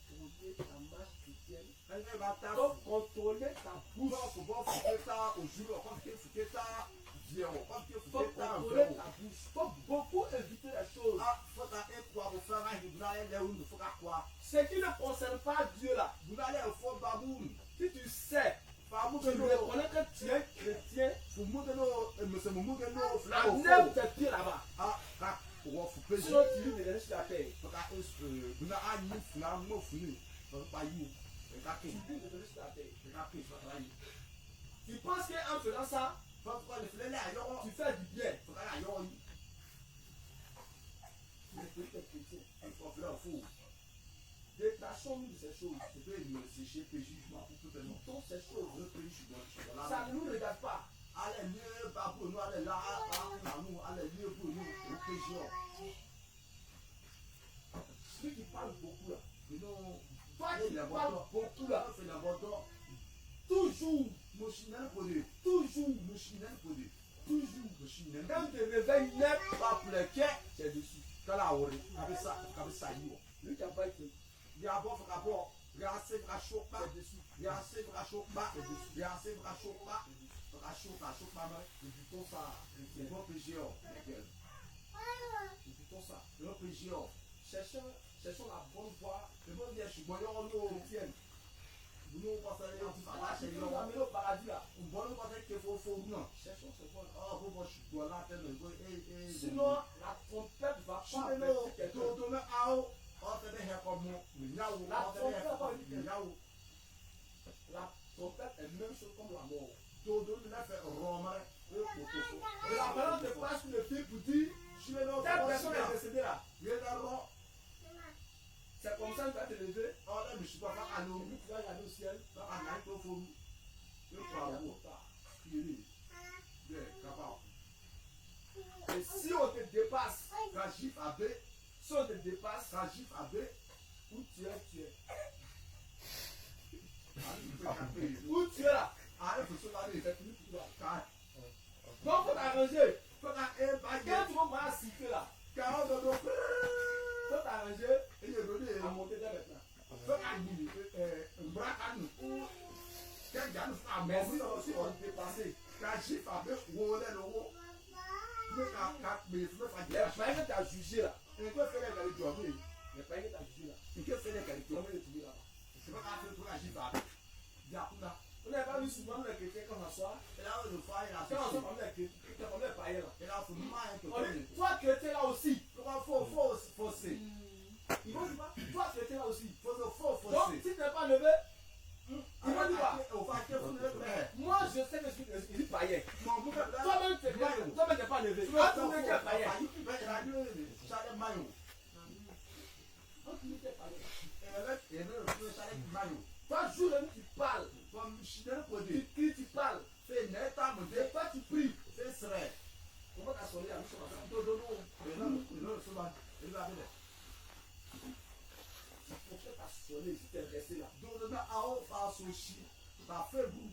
contrôler ta marche chrétienne. Elle va Il faut contrôler ta bouche. faut foutre ça au jour, comme qu'il faut que ça, viens, comme qu'il Il faut faut que ça, contrôler ta bouche. Il faut beaucoup éviter les choses. ah, faut qu'un quoi pour faire un hibna, elle est où, faut qu'à quoi. Ce qui ne concerne pas Dieu là, Vous allez au fond baboun. si tu sais, Babou, tu reconnais que tu es chrétien, faut monter nos, monsieur Moumou, que nous, flamme au enlève fond. tes pieds là-bas. Ah, là, on faut payer. Sinon tu lis de sur la terre. Faut qu'à, vous n'avez ni flamme, non fini. Faut pas y. C'est qu'à Tu qui? lis de sur la terre. C'est qu'à qui? Faut qu'à y. Tu penses qu'en faisant ça, Faut qu'à le filer là, yon. tu fais du bien. Faut qu'à la yon. Tu es chrétien. Il faut faire un fou. Détachons-nous de ces choses. C'est que il me sécher, péché, je m'en fous tout le monde. Quittons ces choses. Le pays, je suis dans la Ça ne nous regarde pas. allez mieux pas pour nous, allez là, nous, allez mieux pour nous, au péché. Celui qui parle beaucoup là. Et nous, Toi qui parles beaucoup là. on fait l'abandon. Toujours, Mouchinel pour lui, toujours, mouchinel pour lui, toujours. mouchinel. Quand tu te réveilles net, Pas pour les quais, tu es dessus. quand la horreur, avec ça, y est. Lui qui n'a pas été, Il y a un bon rapport, il y a assez de rachot, tu es dessus. il y a assez de rachot, il y a assez de rachot, rachot, Évitons ça, c'est chrétien. bon péché, Évitons ça. le péché. Cherchons la bonne voie Le bon Dieu, je suis bon, nous, chrétienne. nous, on va faire Si tu nous amènes au paradis là, un bon, on va faire qu'il faut, non. cherchons ce voie là. Ah, bon, je suis bon là, Sinon, la trompette va pas affecter quelqu'un. La trompette est même chose comme la mort. Et la parole te passe sur le fil pour dire, telle personne est décédée là. C'est comme ça que tu vas te lever. Et puis tu vas regarder au ciel. Et si Si on te dépasse, Quand Juif avait, où tu es, tu es. où tu es là. il faut se laver. Donc, il faut t'arranger. Quand un Quand baguette, tu vas voir siffler là, quand on doit il faut t'arranger et il est donné à monter dès maintenant. un bras à nous. Quand Yann a Mais mort, si on te dépasse, quand Juif avait volé le haut, mais quand il faut faire les païens que tu as jugé là, il faut faire les jobs. les païens que tu as jugé là, Il faut faire les tu jobs. vas les trouver là-bas. C'est pas grave pour la Juif. Yakuna. Vous n'avez pas vu souvent les chrétiens quand on s'assoit, Et là, le foyer, il a quand on fait. s'assoit parmi les chrétiens, parmi les païens là. Et là, il faut mal On dit, toi chrétien là aussi. Comment faut fausser? Ils vont dire, toi chrétien là aussi. Faut Donc, fausser. si tu n'es pas levé, ils vont dire quoi? On va faire une mère. Moi je sais que je suis païen. Mon bouc est là. Toi-même tu n'es pas levé. Tu Quand vas tu n'es pas païen. Chalet maillot. Quand tu n'es pas païen. Et le chalet maillot. Toi jour même tu parles. Comme chidel Tu produit. cries, tu parles. Fais net à mon Et dé. toi tu pries. Fais serait. Comment t'as sonné la mission là? Dodo. Et là, souvent. Et là, Pourquoi t'as sonné si tu es resté là? Dodo, à haut, face au chi. Par fait bout.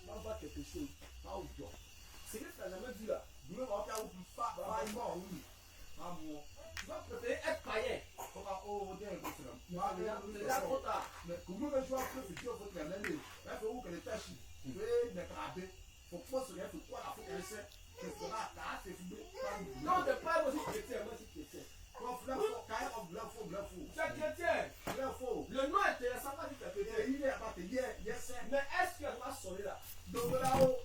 Tu vas voir quelque chose. Pas au job. C'est que tu n'as jamais vu là. Vous me rappelez où vous faites. Pas mort, oui. Pas moi. Tu vas préférer être païen. Comment on dit un peu ça? C'est déjà trop tard. Mais comment je vois que tu faut te l'amener? Il faut que les tâches, tu veux me craber. Faut pas se faire quoi la faut qu'elle sait. C'est cela, t'as fait fouiller. Non, tu parles aussi chrétien. Moi, je suis chrétien. Quand faut, quand il faut, blanc faux. Tu es chrétien. Blanc faux. Le nom est intéressant, pas du tout chrétien. Et il est à partir hier, c'est. Mais est-ce que tu vas sonner là? Donc là-haut,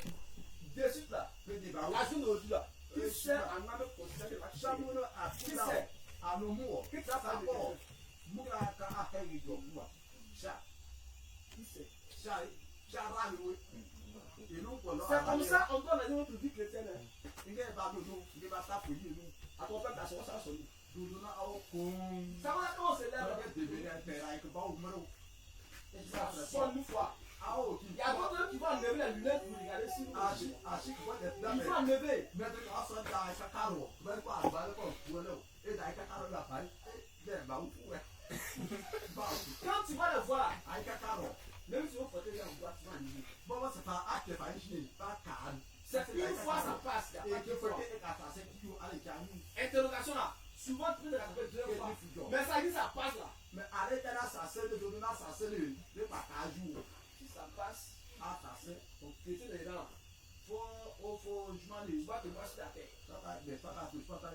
De suite là. le débat. La journée d'aujourd'hui là. Qui sait en même condition que la Chamoun a Qui tout sait? là. À nos mots. Qui Ça, ça sait? part. Moula, quand a fait le job. Chat. Qui sait? Chat. Chat, râle, et nous, pour C'est comme ça on doit mener notre vie chrétienne. Il est pas de nous, il est pas ça pour nous. À ton père, ça va sonner. Nous donnons à au con. Ça va quand on se Ça va lève. devenir un père avec pas au numéro. Ça sonne une fois. Ah, ok. Il y a d'autres qui vont enlever les lunettes pour regarder si vous Achik, quoi, des il faut enlever. mettre en son dans un cacao. Ben, quoi, bah, le corps, ou alors, et dans un cacao, la paille, bah, où pour Quand tu vas le voir, un cacao. même si vous portez les en boîte, tu vas enlever. Bon, c'est pas acte, pas une pas calme. C'est une fois ça passe. Il y a Et pas que de faut fois. que à passer qui ou aller calme. Interrogation là. Souvent tu peux le rattraper deux fois. Mais ça dit ça passe là. Mais arrêtez là, ça c'est le donner là, ça c'est le partage. Si ça passe, Ah, ça c'est. ton chrétien est là. Faut, je m'en Tu ai. vas te passer la tête. Ça va, mais pas là, pas là.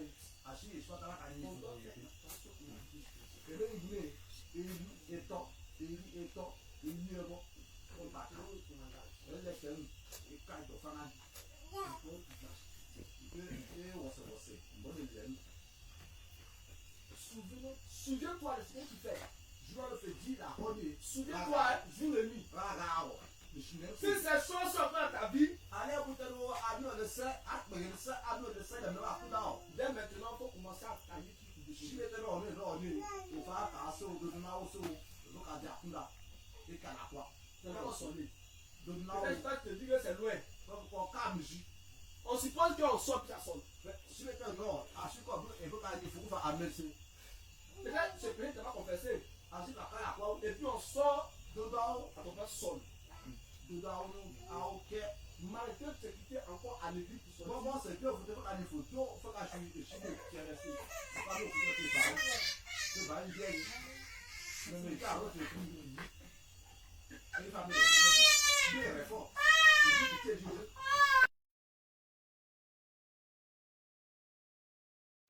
Achille, je suis pas là, On doit quand faire il attention pour la vie. et là, il dit, il est temps, il est temps, il est bon. On va Là où tu m'engages. elle est ferme, et quand il doit faire un et on se voit, bon, il aime. Souviens-toi de ce que tu fais. Je dois le faire dire la bonne. Souviens-toi, jour et nuit. Rara, je suis Si ces choses sont dans ta vie, allez, vous te le à nous le sait, à nous le sait, à nous le sait, de me la foutre. dès maintenant, il faut commencer à tailler tout Je dessus. suis là, on va casser au dedans aussi, donc à dire tout là, et qu'à la quoi. Ça va sonner. Dedans, Peut-être pas te dire que c'est loin. on calme, On suppose qu'on sort puis ça sonne. si le temps non, à ce qu'on veut, il faut qu'il faut faire amener. Peut-être ce pays ne va pas confesser. À ce qu'on fait à quoi, Et puis on sort, dedans, à ton père sonne. dedans, à ok. Malgré que tu es quitté encore à l'église pour Bon, sortir. bon, c'est bien, vous devez faire des photos, il faut que je suis resté. Pas de photos, c'est pas une vieille. Mais il y a un autre truc. Il va me dire, bien fort. Il dit que tu es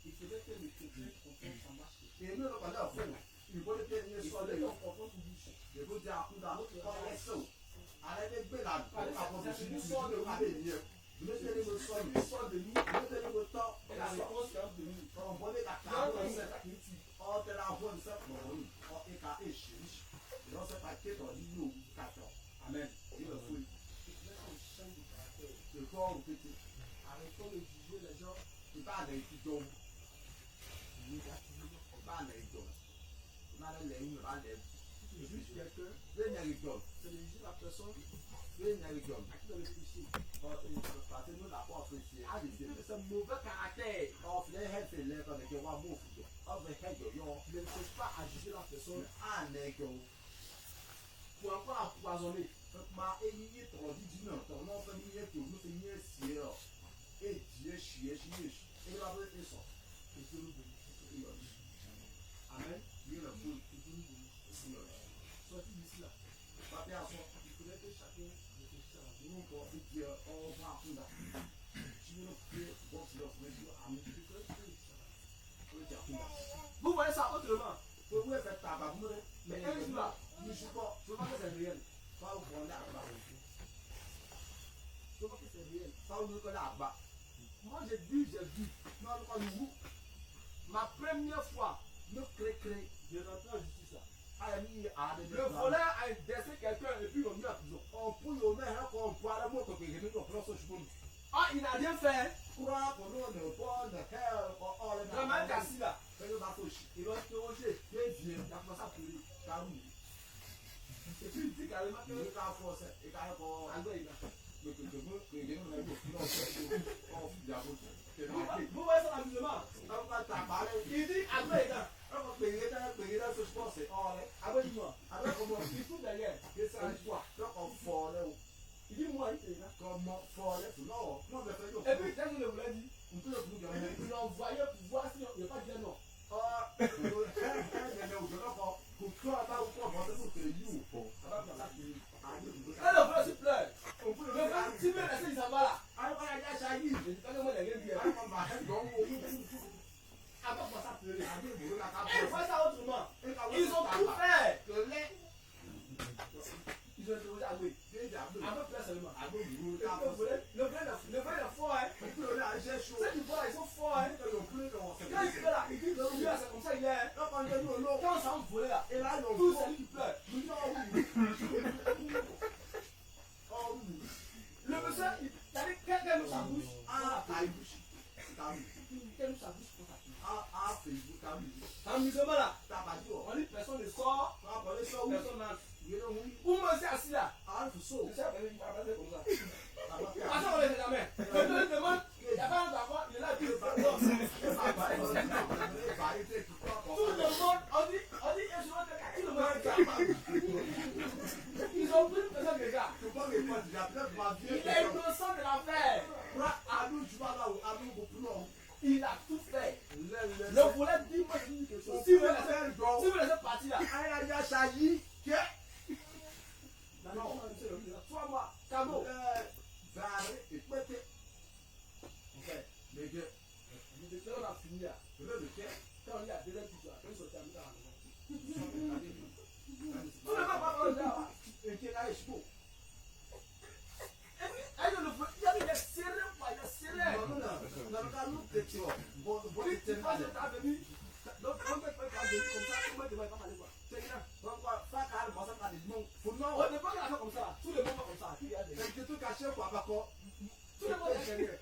Il faudrait que les chrétiens comprennent ça marche. et nous, on a fait, il faut le tenir Il sur faudrait les qu'on comprenne tout bouche. il faut dire à coup d'un autre, on laisse ça. Arrêtez de faire la C'est une proposition sorte de de aller mieux. Vous mettez le sol, une sorte de nous. vous mettez le temps, Et la réponse qui arrive de nous. on voit les Quand cacahuètes. on sait ça qui tue. On te la voit de ça pour nous. On est qu'à échiche. Et on sait pas qui est en ligne ou 14. Amen. Il le faut. Il faudrait qu'on change de caractère. Le corps ou petit. Arrêtons de juger les gens Il parle d'un piton. négativement. Il parle d'un piton. Il parle d'un piton. Il parle d'un Si tu juges quelqu'un, piton. Il piton. c'est de juger la personne Il piton. à qui dans le péché. Parce que nous, la porte, c'est C'est mauvais caractère. on fait les heads, c'est l'air quand on voit beau. On fait Dieu nous bénisse. Amen. Dieu le foule. Que Dieu nous bénisse. Sorti d'ici là. Papier à soi. Il faudrait que chacun réfléchisse à la vie. Nous pour dire on va à Funda. Si nous prions pour que le frère Amen. Il faudrait que réfléchisse à la vie. Pour dire Funda. Vous voyez ça autrement. Pour vous faire tabac, vous Mais un jour là, je suis pas. je vois que c'est réel. Pas au fond là-bas. Je vois que c'est réel. Pas au niveau là-bas. Moi j'ai vu. Non, nous pas nous. Ma première fois, Nous créons. j'ai rentré en justice là. Le Le voleur a intéressé quelqu'un et puis ils l'ont mis en prison. on peut y aller hein, quand on voit la moto que j'ai mis dans le chemin. Ah, il n'a rien fait. Quoi pour nous ne pas ne faire en les Le mec assis là. le bateau. Ils l'ont interrogé. Très bien. Il a commencé à pleurer. Carou. Et puis il dit carrément que Il a forcé. Il a encore. Albert il a. Mais que je veux que les gens ne pas en diable. C'est marqué. Vous voyez ça l'amusement. On va t'appeler. Il dit Albert il a. On va payer dans ce sport, c'est hors. Albert dis-moi. Avec comment Il tout derrière. que ça soit. Donc on forêt. Il dit moi il est là. Comment forêt. Non, non, mais fais Et puis quand je le voulais dire, on peut le bouger. il l'a envoyé pour voir s'il n'y a pas de non. Ah, mais pour toi, là où on va te faire you. Ça va passer à qui? Quand le voleur se pleure, On peut le le voleur faire. si bien laissé il s'en va là. Ah, on a déjà chagi. Il dit quand même moi il n'y a rien dit. Ah, on va faire donc. Avant de commencer à pleurer. Ah, mais vous l'avez Et ils voient ça autrement. pas. Ils ont tout fait. Que les. Ils ont interrogé Albert. Déjà, Albert pleure seulement. ah, bon, vous Le voleur est fort hein. on peut le aller chaud. Ceux qui voient là, ils sont forts hein. On peut le Quand il fait là, il dit que lui là c'est comme ça il est hein. donc on est nous, Quand on s'en volé là, et là, on tout celui qui pleure. nous oui. Oh oui. Le monsieur, il a dit quelqu'un ouvre sa bouche. Ah, ta bouche. Ta bouche. Quelqu'un ouvre sa bouche pour sa fille. Ah, Facebook, ta bouche. Amusement là, Ta pas dit. on dit personne ne sort, Ah, pour les choses, oui. personne n'entre. Il est oui. Où monsieur assis là, Ah, il faut sauver. je sais pas, il va passer comme ça. Ça va faire. Attends, on ne sait jamais. Le monsieur demande, il n'y a pas un d'accord, il est là, il dit, non. Tout le monde, on dit, il se voit quelqu'un, tout le monde. Ils ont pris une personne déjà. Il est innocent de l'affaire. Il a tout fait. Le volet dit, moi je dis quelque chose. Si vous laissez partir là, non, toi, moi, Cabo. On a fini là. Quand on dit à 2h, tu dois sortir à la maison. Tout le monde va parler là. Et puis, il est serré, quoi, il est serré. Tu passes ta venue. Donc, on ne peut pas venir comme ça, tout le monde ne va pas parler quoi. C'est bien. On ne peut pas faire comme ça. Tout le monde va comme ça. Il y a des gens. Tout le monde est derrière.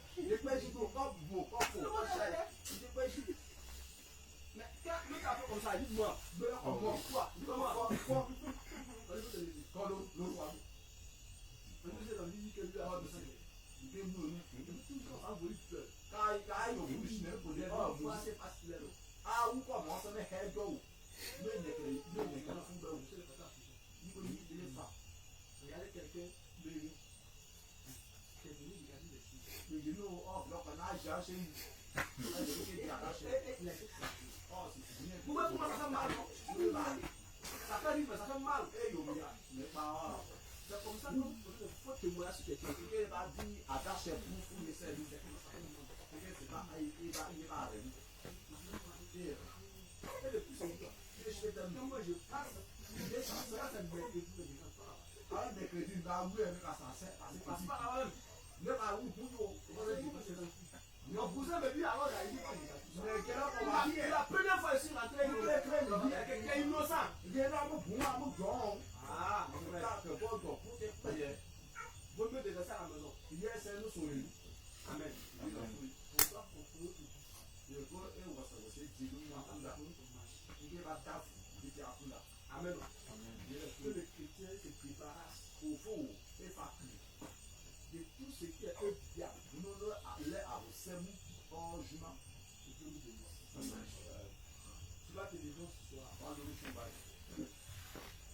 Mais quand l'autre a fait comme ça, dis-moi. Quoi? Comment? On peut te le dire. On peut te le dire que lui a fait ça. Tout le monde a voulu peur. Oh, moi, c'est pas ce qu'il est là. Ah, ou quoi, moi, ça m'est head go. Regardez quelqu'un pleurer. C'est venu regarder les filles. Mais nous, oh, bloc, on a déjà chez nous. Vous voyez comment ça fait mal, non? Ça fait rire, mais ça fait mal. C'est comme ça qu'il faut témoigner sur quelqu'un. Il va dire, attache pour les services. C'est pas, il va arriver. Et le plus important, quand moi je passe, ça me met des trucs. Ah, des crédits, là, oui, avec la sancelle, Passe pas là même. même à où, pour Mon cousin me dit alors, il dit pas mais quelle heure on va dire? la première fois ici, rentré, il y a quelqu'un innocent. Il est là, mon bon, mon grand. Ah, On regarde que bon, donc, pour te payer. vaut mieux de rester à la maison. Il y a c'est nous sur lui. Amen. Pour ça, pour tout. Le gars est où ça va se dire, nous, on attend là. Il va taf, il est à tout là. Amen. Que le chrétien se prépare Au fond, il va de tout ce qui est un diable. nous allons à Semu en juin. Que Dieu nous bénisse. Tu vas te lever ce soir.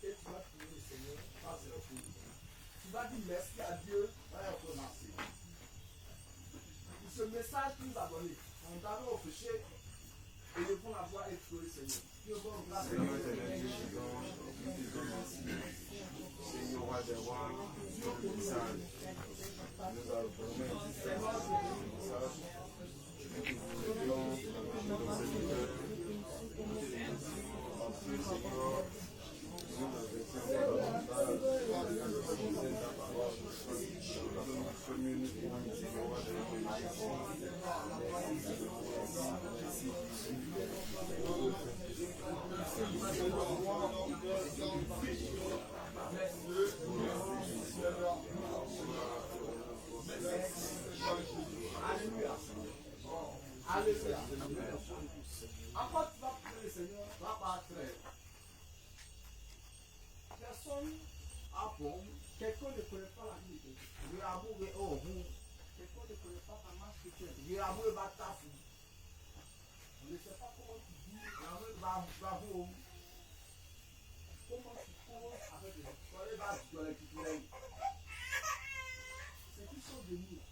Et tu vas prier le Seigneur. Tu vas dire merci à Dieu pour ce message qu'il nous a donné. On t'a offert Seigneur éternel Dieu vivant, nous te disons merci. Seigneur roi des rois, pour le message. Nous avons vraiment dit faire ce message. Nous te voulons dans nos serviteurs. Nous te remercions parce que Seigneur, nous nous investions ta parole. Nous nous communions, Seigneur roi des rois, merci. Alléluia. Alléluia. Encore tu vas prier le Seigneur, va pas très. Personne a bon. Quelqu'un ne connaît pas la vie de Dieu. Quelqu'un ne connaît pas ta marche chrétienne. On ne sait pas comment tu vis. Comment tu cours avec les autres. C'est qui sont de nous.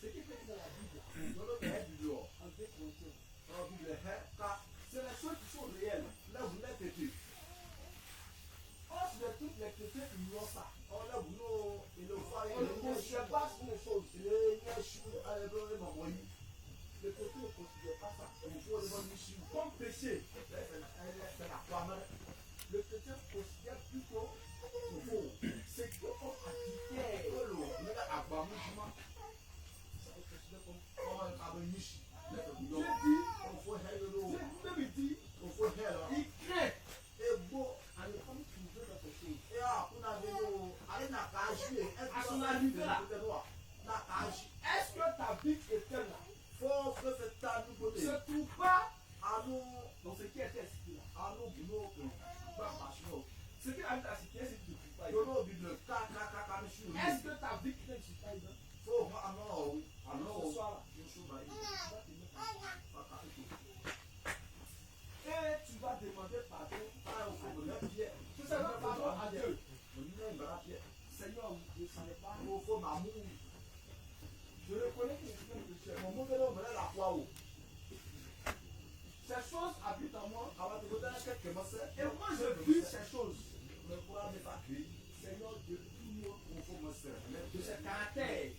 Ce qui fait dans la Bible, en 2 Corinthiens, c'est les choses qui sont réelles. Là, vous l'êtes été. Or, si toutes les chrétiens ignorent ça, on ne considère pas une chose. Le chrétien ne considère pas ça. Comme péché. Le chrétien considère plutôt ce qui est comme activité. Dieu dit, il craint à ne pas nous trouver dans quelque chose. À son arrivée là, est-ce que ta vie éternelle ne se trouve pas dans ce qui était cité là? Ce qui a été cité, c'est que tu ne trouves pas. Est-ce que ta vie chrétienne ne se trouve pas dedans? Ce soir là, et tu vas demander pardon à Dieu. Tu sais, pardon à Dieu. Seigneur, je ne savais pas. Je reconnais que je suis un chrétien. Ces choses habitent en moi. Et moi, je vis ces choses. Seigneur, de tout de ce caractère.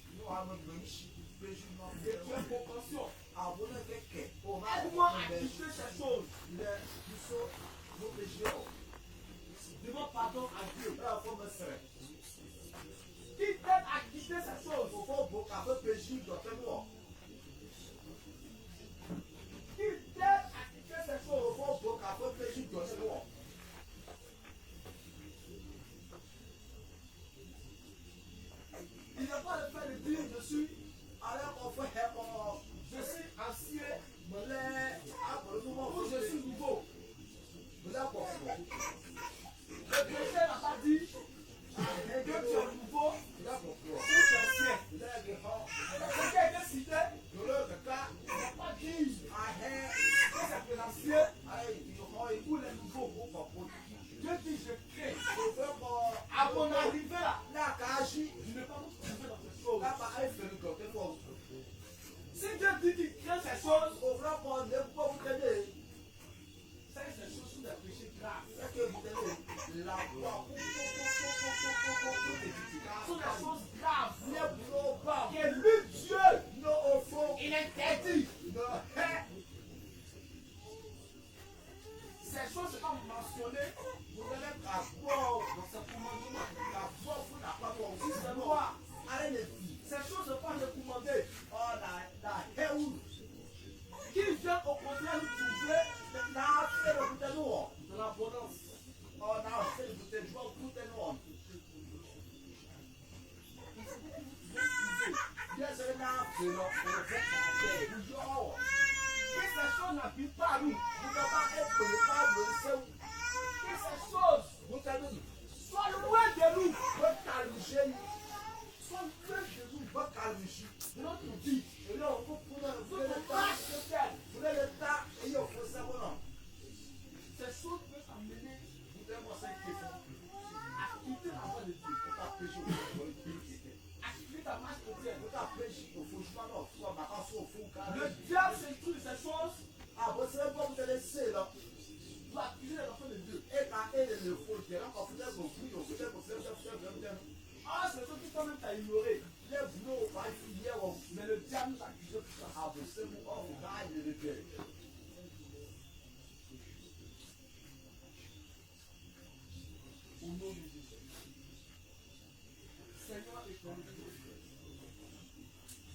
De tes compassions. Aide-moi à quitter ces choses. Demande pardon à Dieu. Qui t'aide à quitter ces choses? Qui t'aide à quitter ces choses? Il n'y a pas le fait de dire je suis ancien ou je suis nouveau. Le chrétien n'a pas dit que tu es nouveau ou tu es ancien. Ce qui a été cité, il n'a pas dit que c'est l'ancien ou les nouveaux. Dieu dit je crée. À mon arrivée là, je ne vais pas vous trouver dans ces choses. Si Dieu dit qu'il crée ces choses, c'est ces choses sont des péchés graves. Sont des choses graves. Que lui, Dieu, il interdit. Ces choses sont pas mentionnées. Vous allez avoir dans ce commandement. C'est loi. Ces choses ne sont pas recommandées. Qui vient au contraire nous trouver de l'abondance. Que ces choses n'habitent pas nous. Que ces choses soient loin de nous. Soient loin de nous. De notre vie. De notre marche chrétienne. Ces choses peuvent amener à quitter la voie de Dieu. À quitter ta marche chrétienne. Le diable s'instruit de ces choses. Pour accuser les enfants de Dieu. Ah, c'est ce que toi-même t'as ignoré. Mais le diable nous accuse de tout ça. Au nom de Jésus. Seigneur, éternel Dieu.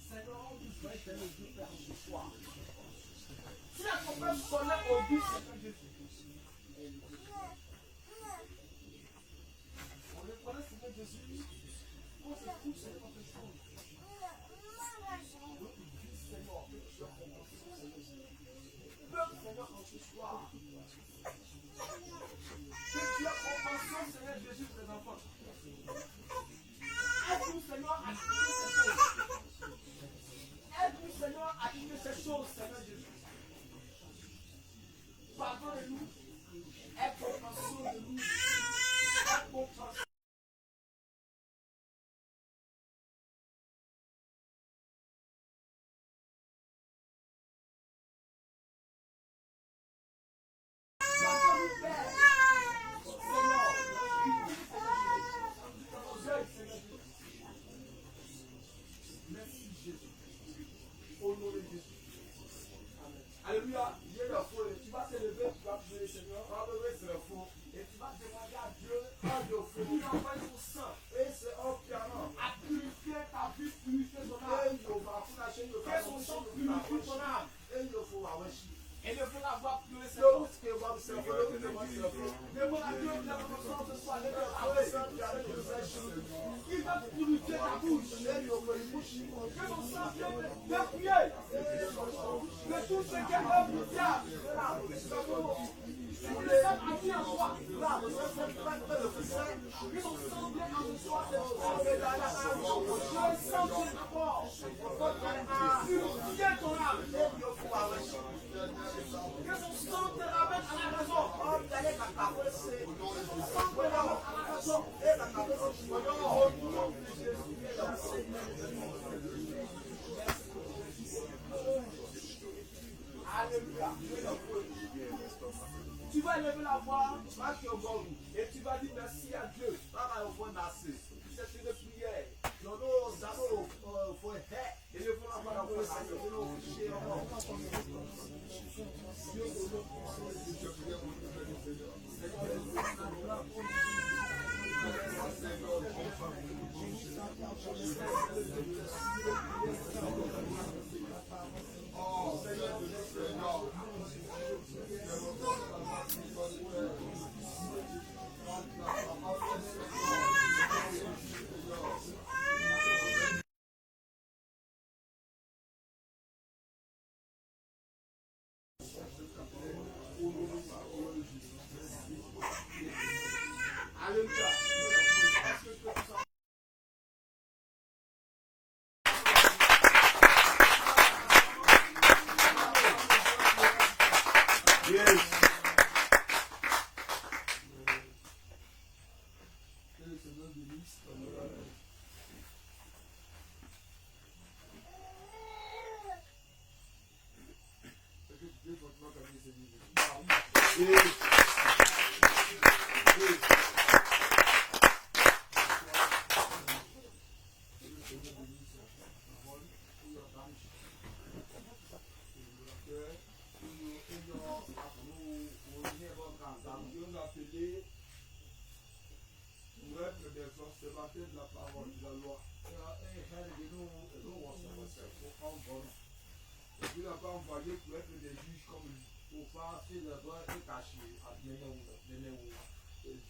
Seigneur, nous voulons éternel Dieu Père ce soir. Si la trompette sonnait au but, Seigneur Jésus. On reconnaît, Seigneur Jésus, qu'on se trouve, Seigneur, dans cette chose. Notre vie, Seigneur, que tu as compassion, Seigneur Jésus. Peuple, Seigneur, en ce soir. Que tu as compassion, Seigneur Jésus, pour tes enfants. Aide-nous, Seigneur, à quitter ces choses. Aide-nous, Seigneur, à quitter ces choses, Seigneur Jésus. Pardonne-nous. Aie compassion de nous. Aie compassion. Pardonne-nous, Père. Merci Jésus. Au nom de Jésus. Alléluia. Tu vas te lever, tu vas prier Seigneur. Et tu vas demander à Dieu de envoyer son sang à purifier ta vie, purifier ton âme. Que son sang purifie ton âme. Et ne faut l'avoir pleuré, Seigneur. Demande à Dieu de la reconnaissance ce soir. Il va purifier ta bouche. Que son sang vienne dépouiller de tout ce qui est œuvre du diable. Si vous les êtes acquis en toi, que son sang vienne en toi. Que son sang vienne d'abord purifier ton âme. Que son sang te ramène à la raison. Que son sang te ramène à la raison. Au nom de Jésus. Alléluia. Tu vas élever la voix et tu vas dire merci à Dieu. C'est une prière. Élevons la voix pour le Seigneur.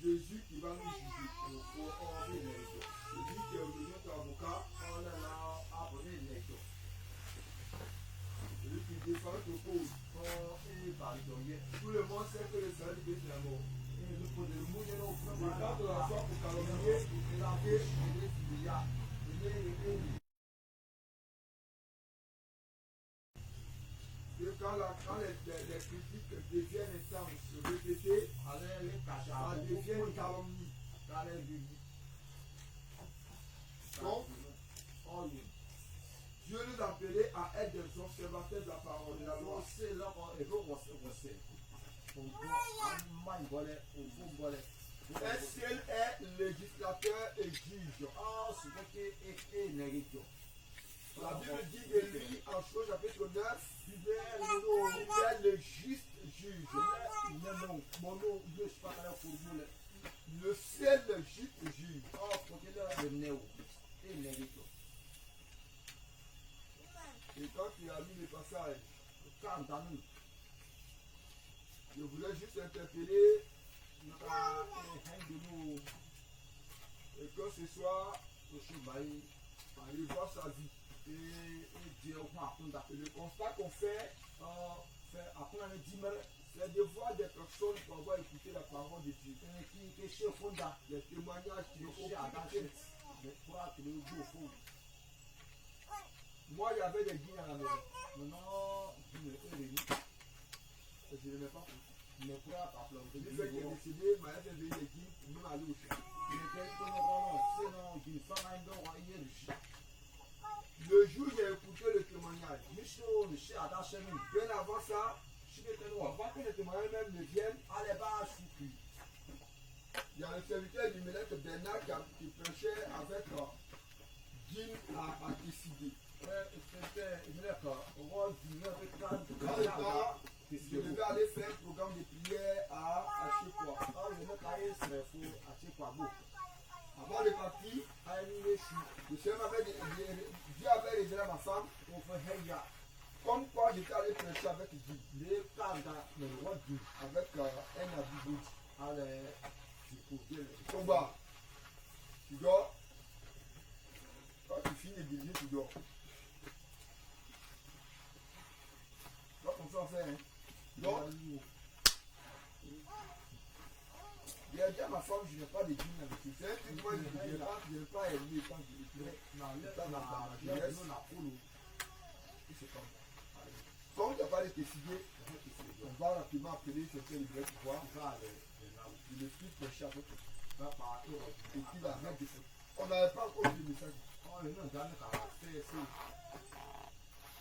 Jésus qui va nous juger pour enlever les gens. Celui qui est devenu notre avocat, on a abonné les gens. Celui qui défend notre cause, quand il est pardonné. Tout le monde sait que le Seigneur est l'amour. Et quand on la soit pour calomnier, il est lavé, il est filial. Et quand les critiques deviennent intenses, répétées, ça devient une calomnie. Donc, La Bible dit Élie en Chronicles chapitre 9, il est le juste juge. Le seul juste juge. Et quand tu as lu le passage, je voulais juste interpeller et que ce soit aller voir sa vie. Et le constat qu'on fait, c'est de voir des personnes pour avoir écouté la parole de Dieu. Les témoignages qui ont été. Moi, il y avait des guinées à la maison. Maintenant, je ne l'ai pas fait. Une fois qu'il est décédé, ma mère fait venir des guinées pour même aller au champ. Le jour où j'ai écouté le témoignage, bien avant ça, avant que le témoignage même ne vienne, il y a un serviteur du Mélèque Bernard qui prêchait avec Guine à décider. Je devais aller faire un programme de prière à Chekwa. Avant de partir, Dieu avait révélé à ma femme comme quoi j'étais allé prêcher avec Guy, avec un habit. Combat. Tu dors. Quand tu finis de diriger, tu dors. Pas comme ça on fait, hein. Donc, j'ai dit à ma femme, je n'ai pas de dîner avec lui. C'est un truc, moi, je n'ai pas aimé quand je l'ai fait. Comme tu n'as pas décidé, on va rapidement appeler quelqu'un de vrai pouvoir. Il est plus prêché avec eux. Et puis la main de feu. On n'avait pas encore de message.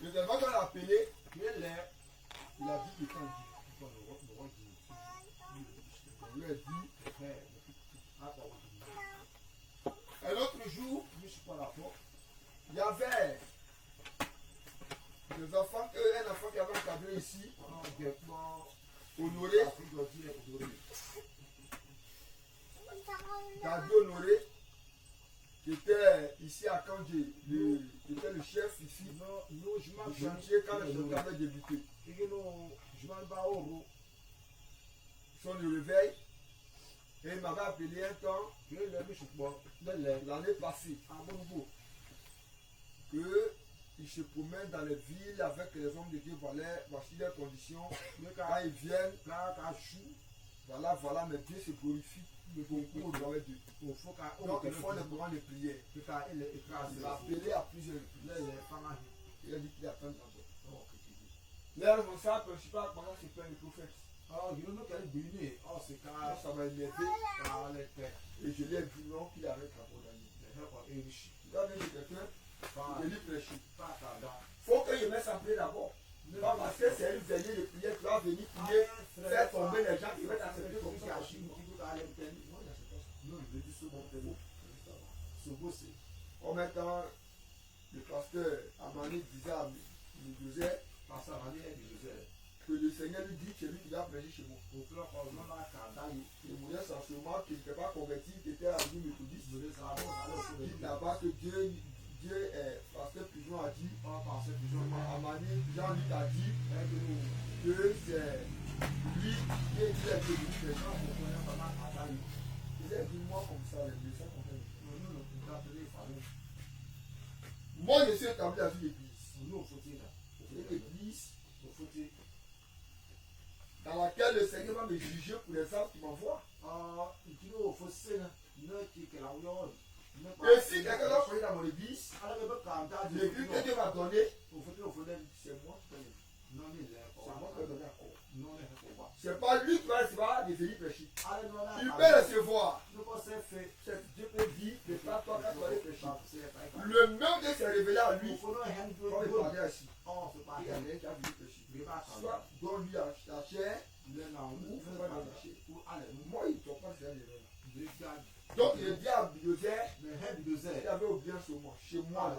Le devant qu'on a appelé, il a dit qu'il était on lui a dit, un autre jour, il y avait des enfants, un enfant qui avait encadré ici, Honoré, Dadou Honoré, qui était ici à Kandji, qui était le chef ici, du chantier quand le chantier avait débuté. Son réveil, et il m'avait appelé un temps, l'année passée, qu'il se promène dans les villes avec les hommes de Dieu, voici leurs conditions, quand ils viennent, voilà, mais Dieu se glorifie. Le concours doit être donc il faut le courant de prière. Il a appelé à plusieurs reprises. Il a dit qu'il attend d'abord. Le responsable principal pendant ce père le prophète. Ça m'a énervé. Et je lui ai dit non qu'il arrête la bonne. Il a dit quelqu'un, je lui prêcher. Il faut que je mette sa prière d'abord. Pas parce que c'est une veillée de prière, tu vas venir prier, faire tomber les gens qui vont t'accepter comme ça. En même temps, le pasteur Amani disait à Midouzer que le Seigneur lui dit que c'est lui qui va prêcher chez moi. Le moyen sensiblement qu'il n'était pas converti, qu'il était à l'église méthodiste. Il dit là-bas que Dieu est, pasteur Pigeon a dit, Amani, Jean-Luc a dit que c'est lui qui est devenu les gens pour connaître pendant Kadaï. Il a dit moi comme ça, les médecins qu'on fait. Moi je suis établi dans une église. Une église dans laquelle le Seigneur va me juger pour les âmes qui m'envoient. Et si quelqu'un doit prier dans mon église, l'église que Dieu m'a donné, c'est moi qui vais donner encore. C'est pas lui qui va recevoir des venir prêcher. Il peut recevoir. Dieu peut dire, ne pas toi quand tu vas aller prêcher. Le même Dieu s'est révélé à lui. Comme il parlait ici. Il y a un qui a voulu prêcher. Soit donne-lui la chair, ou fais pas la chair. Moi, il ne doit pas se faire les Donc il dit à Bulldozer, Le head bulldozer. il avait oublié un saumon. Chez moi, là,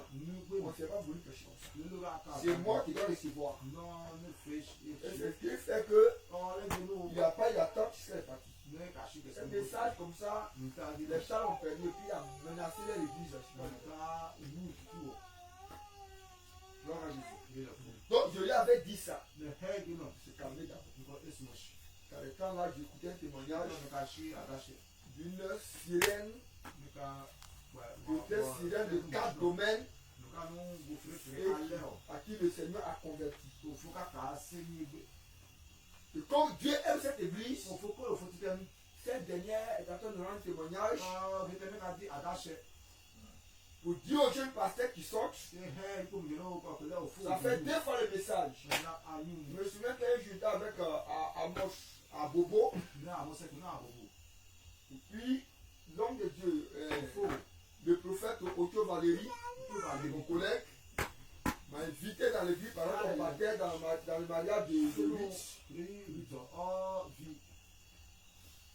on ne s'est pas voulu pêcher comme ça. C'est moi qui dois recevoir. Non, ne fish. Et ce qui fait que Oh, les genoux. il n'y a pas eu d'attente, tu sais, parti. Ne cache que Un message comme ça, les chars ont perdu et puis il a menacé l'église. Donc je lui avais dit ça. Le head, you know. C'est calmé d'abord. Because it's much. Car le temps là, j'écoutais un témoignage Attaché. d'une sirène, d'une sirène de 4 domaines à qui le Seigneur a converti. Et comme Dieu aime cette église, cette dernière est en train de rendre témoignage pour dire aux jeunes pasteurs qui sortent. Ça fait 2 fois le message. Je me souviens qu'un jour j'étais avec Amos à Bobo. Et puis l'homme de Dieu, le prophète Otto Valéry, mon collègue, m'a invité dans l'église par exemple on partait dans le mariage de Rich.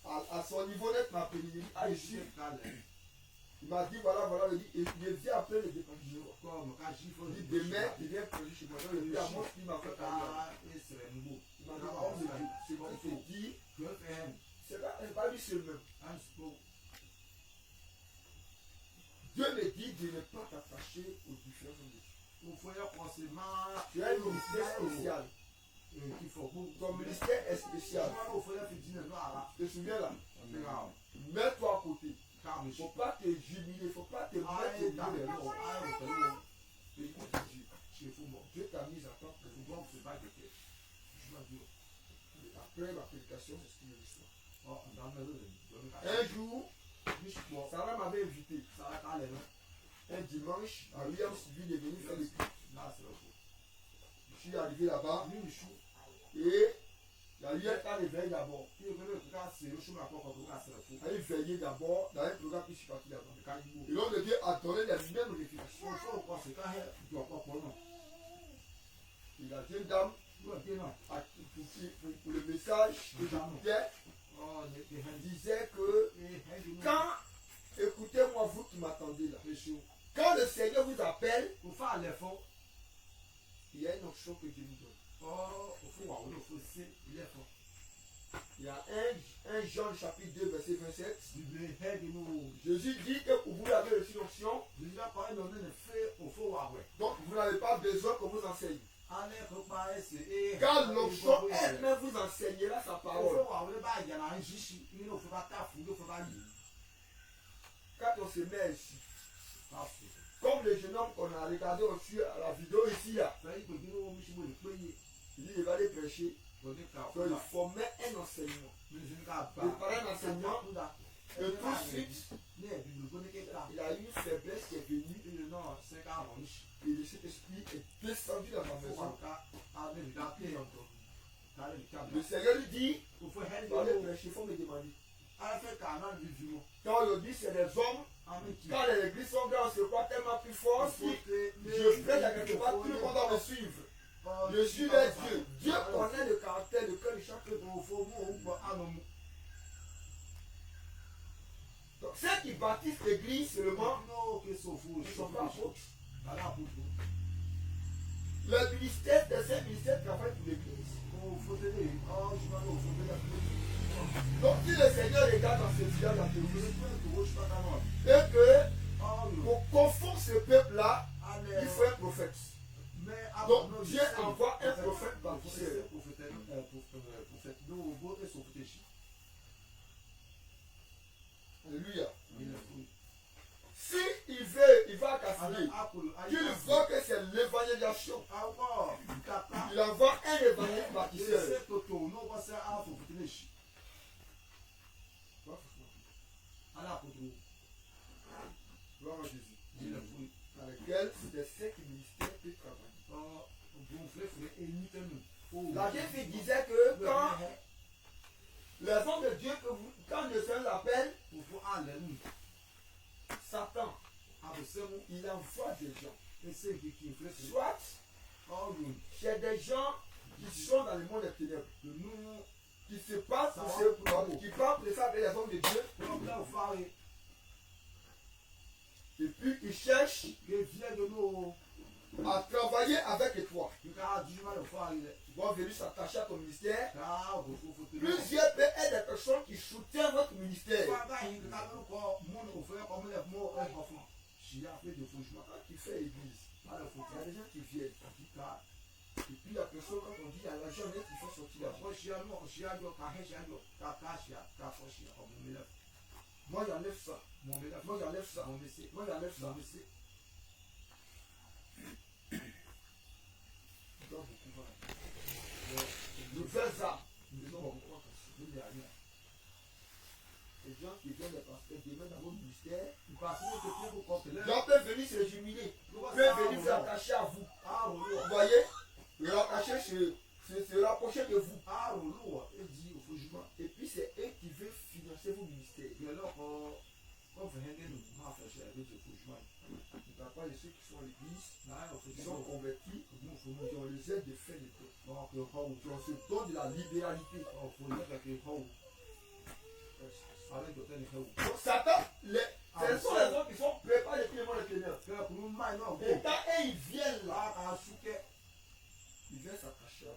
À son niveau net m'a appelé ici. Il m'a dit voilà, il vient après le départ. Il dit demain, il vient prêcher chez moi. Donc il dit à moi ce qu'il m'a fait parler. Il m'a dit homme de Dieu, c'est bon, il te dit, c'est pas lui seul même. Dieu me dit de ne pas t'attacher aux différents hommes de Dieu. Tu as un ministère spécial. Ton ministère est spécial. Tu te souviens là? Mets-toi à côté. Il ne faut pas te jubiler, il ne faut pas te mettre au milieu des morts. Écoute Dieu. Dieu t'a mis en tant que après ma prédication, c'est ce qu'il me dit. Un jour, Sarah m'avait invité. Un dimanche, à Williamsville, il est venu faire le culte. Je suis arrivé là-bas et la lumière a réveillé d'abord. Elle est veillée d'abord dans un programme qui suis parti là-bas. Et l'homme de Dieu a donné les mêmes réflexions. Et la jeune dame, pour le message que j'écoutais, disait que quand, écoutez-moi vous qui m'attendez là, quand le Seigneur vous appelle, il y a une option que Dieu nous donne. Il y a un Jean chapitre 2 verset 27. Jésus dit que vous avez reçu l'option. Donc vous n'avez pas besoin qu'on vous enseigne. Car l'option elle-même vous enseignera sa parole. Quand on se met ici, comme le jeune homme qu'on a regardé au-dessus à la vidéo ici là, il va aller prêcher. Donc il formait un enseignement. Il parlait un enseignement. Et tout de suite, il a eu une faiblesse qui est venue. Et le Saint-Esprit est descendu dans ma maison. Le Seigneur lui dit, il faut aller prêcher, il faut me demander. Quand on dit c'est des hommes, quand les églises sont grandes, on se croit tellement plus fort. Si je prêche à quelque part, tout le monde doit me suivre. Je suis le Dieu. Dieu connaît le caractère, le cœur de chaque homme. Donc ceux qui bâtissent l'église seulement ne sont pas apôtres. Le ministère, c'est un ministère qui travaille pour l'église. Donc si le Seigneur regarde dans ce village et que pour confondre ce peuple-là, il faut un prophète. Donc Dieu envoie un prophète baptisé. Alléluia. Si il veut, il va casser. Dieu veut que c'est l'évangélisation. Il envoie un évangéliste baptisé. Gloire à Jésus. Dans lequel c'est ce qui ministère peut travailler. La jeune fille disait que quand les hommes de Dieu, quand le Seigneur l'appelle, Satan, il envoie des gens. Soit c'est des gens qui sont dans le monde des ténèbres, qui se passent, qui parlent de ça avec les hommes de Dieu, Et puis il cherche nous. à travailler avec toi. Tu vas Ils vont venir s'attacher à ton ministère. Plus Plusieurs peuvent être des personnes qui soutiennent votre ministère. Quand tu fais église, il y a des gens qui viennent. Et puis la personne, quand on dit, il y a l'argent qui fait sortir l'argent. Moi j'enlève ça. Moi j'enlève ça. Moi j'enlève ça. Nous faisons ça. Nous sommes beaucoup de rien. Les gens qui viennent de passer demain dans vos ministères, les gens peuvent venir se jubiler, peuvent venir s'attacher à vous. Vous voyez, se rapprocher de vous. Et puis c'est eux qui veulent financer vos ministères. Pas les ceux qui sont à l'église, qui sont convertis, qui ont les aides de faire des trucs. Qui ont ce don de la libéralité. Donc Satan, ce sont les gens qui sont préparés depuis le monde éternel. Et quand ils viennent là, ils viennent s'attacher à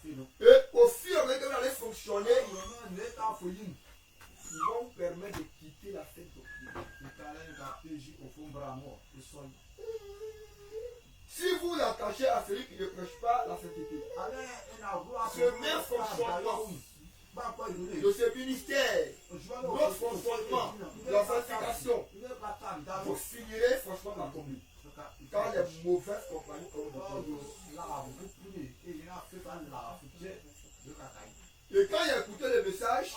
vous. Et au fur et à mesure que vous allez fonctionner, ils vont vous permettre de quitter la fête doctrine. Si vous attachez à celui qui ne prêche pas la sainteté, ce même fonctionnement de ce ministère, notre fonctionnement, la sanctification, vous finirez franchement par tomber. Quand les mauvaises compagnies et quand il a écouté le message,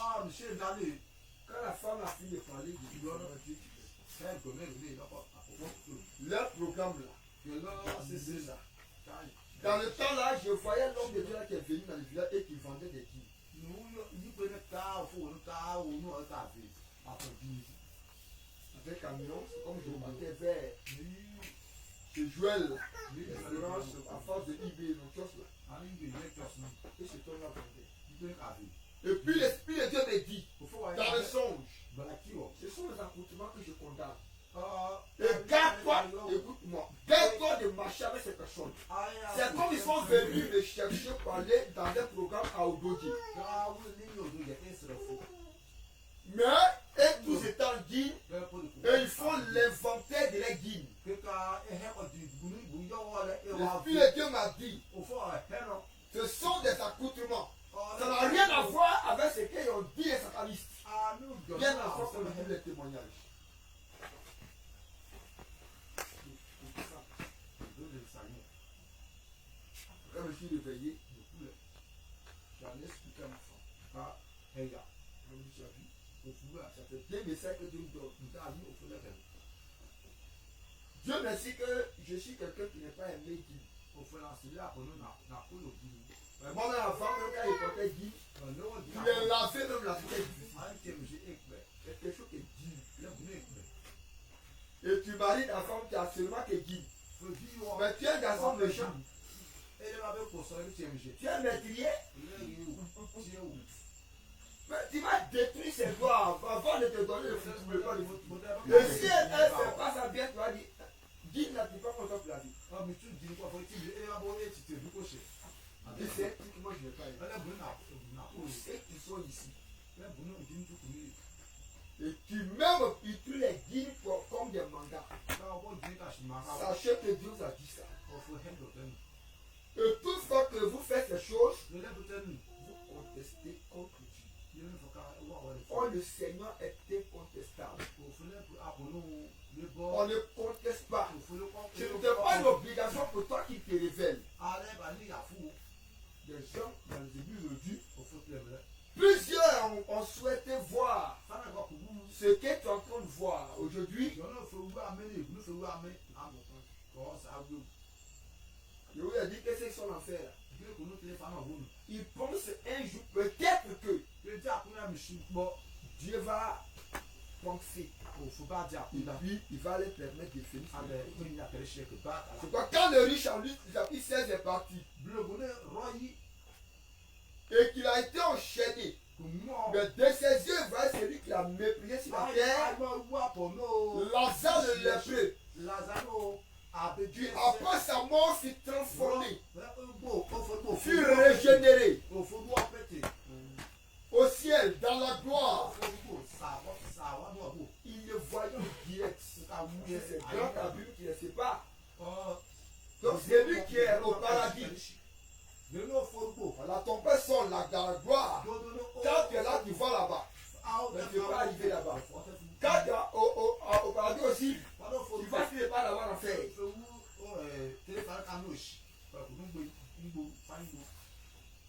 quand la femme a fini de parler, leur programme là, c'est ça. Dans le temps là, je voyais l'homme de Dieu qui est venu dans le village et qui vendait des dîmes. Avec camion, c'est comme je remontais vers chez Joël, à force de eBay, nos choses là. Et ce temps là vendait. Et puis l'Esprit de Dieu me dit, dans le songe, ce sont les accoutrements que je condamne. Et garde-toi, écoute-moi, garde-toi de marcher avec ces personnes. C'est comme ils sont venus me chercher pour aller dans un programme à Ododi. Mais, et tous étant guides, et ils font l'inventaire de leurs guides. L'Esprit de Dieu m'a dit, ce sont des accoutrements. Ça n'a rien à voir avec ce qu'ils ont dit les satanistes. Bien avant qu'on ait les témoignages. Quand je suis réveillé, j'en ai expliqué à ma femme. Comme tu as vu, ça fait 2 messages que Dieu me donne. Dieu merci que je suis quelqu'un qui n'est pas aimé Guy. Moi-même avant, même quand il portait Guy, il est lavé même la tête. C'est quelque chose qui est dur. Et tu maries ta femme qui a seulement que Guy. Mais tu es un garçon méchant. Tu es meurtrier. Mais tu vas détruire ses doigts avant de te donner le football. Et si elle ne fait pas ça bien, tu vas dire, Guy n'a pas content pour la vie. Et c'est que moi je ne vais pas aimer. Et qui sont ici. Et qui même utilisent les guides comme des mandats. Sachez que Dieu a dit ça. Et toutefois que vous faites ces choses, vous contestez contre Dieu. Oh, le Seigneur est incontestable. On ne conteste pas. Ce n'est pas une obligation pour toi qui te révèle. Des gens dans les églises aujourd'hui, plusieurs ont souhaité voir ce que tu es en train de voir aujourd'hui. Je vous ai dit que c'est son affaire. Ils pensent un jour, peut-être que Dieu va penser. Et puis, il va les permettre de finir. C'est quoi, quand le riche en lui, il 16 est parti. Et qu'il a été enchaîné. Mais de ses yeux, il voyait celui qui a méprisé sur la terre. Lazare le lépreux, qui après sa mort fut transformé, fut régénéré au ciel, dans la gloire. Il le voyait direct. C'est grand abîme qui ne sait pas. Donc c'est lui qui est au paradis. La tempête sonne dans la gloire. Quand tu es là, tu vas là-bas. Mais tu ne peux pas arriver là-bas. Quand tu es au paradis aussi, tu vas finir par là-bas en fait.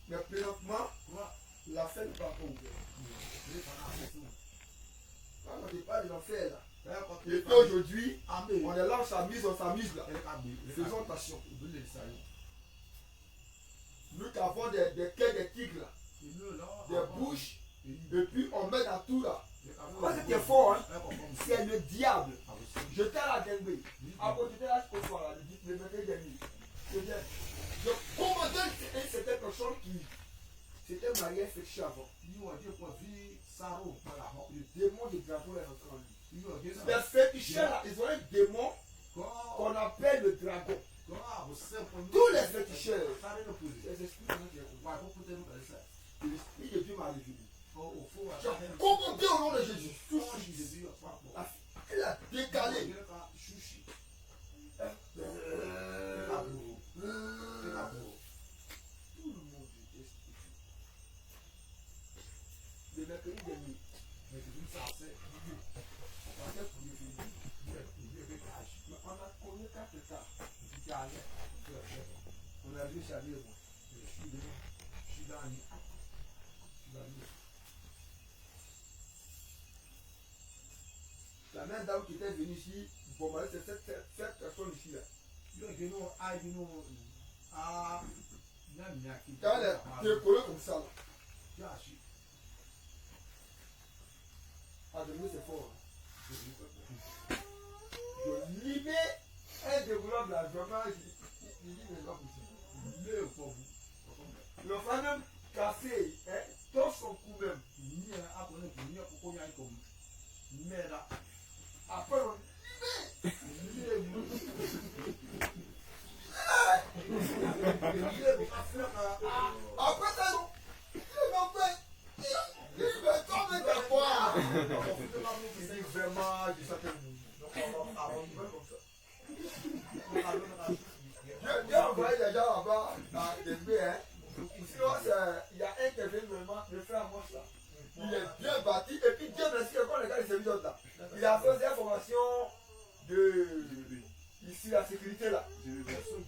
Mais présentement, la fête n'est pas encore ouverte. Quand on te parle de l'enfer là, et aujourd'hui, on est là, on s'amuse là. Faisons attention. Nous qui avons des quais de tigres là, des bouches, et puis on met dans tout là. Quand c'était fort, hein, c'est le diable. J'étais à la Dengue. Après, j'étais là ce soir là, le mercredi dernier. Je commandais une certaine personne qui s'était mariée fétiche avant. Le démon de dragon est rentré en lui. Les féticheurs là, ils ont un démon qu'on appelle le dragon. Tous les féticheurs, les esprits de Dieu m'a révélé. J'ai commandé au nom de Jésus. Il a décalé. Tout le monde était stupide. Le mercredi dernier, mais on a connu 4 états. On a vu ça dire, je suis dans l'île. La même dame qui était venue ici, bon, c'est cette personne ici là. Quand elle est collée comme ça là. Ah, de nous c'est fort. Je limais un développement de la vraiment, il dit mais pas possible. Le frère même cassé, dans son cou même. Après on après ça, il me tombe de quoi. Il dit vraiment, je sais que Dieu envoyé des gens là-bas dans des baies, hein. Sinon, il y a un qui est venu vraiment, le frère Amos là. Il est bien bâti, et puis Dieu merci encore les gars de service là. Il a fait des formations de ici la sécurité là.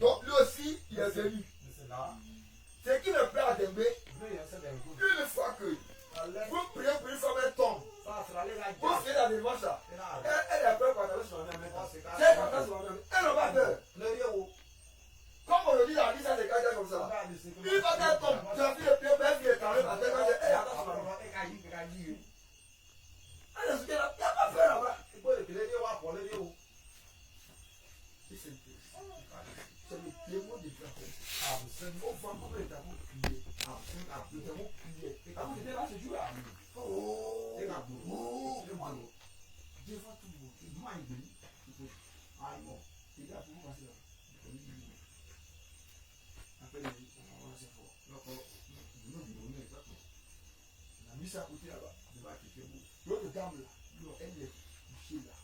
Donc lui aussi, il est venu. Ce qui me plaît à Dembé, une fois que vous priez pour une femme, elle tombe. Vous faites la démarche là. Elle a peur quand elle est sur la même. Elle n'a pas peur. Comme on le dit dans la vie, ça c'est quand comme ça. Une fois qu'elle tombe, tu as fait le pied, elle fait quand même à terre, elle a pas sur la main. Elle est sur là, il n'y a pas peur là-bas. C'est le démon de dragon. C'est nos femmes comme les dragons criaient. Les dragons criaient. Et quand vous étiez là ce jour-là, devant tout le monde. Il y a pour vous passer là. Après, on s'est fort. On a mis ça à côté là-bas. Devant quelqu'un. L'autre dame là, elle est couchée là.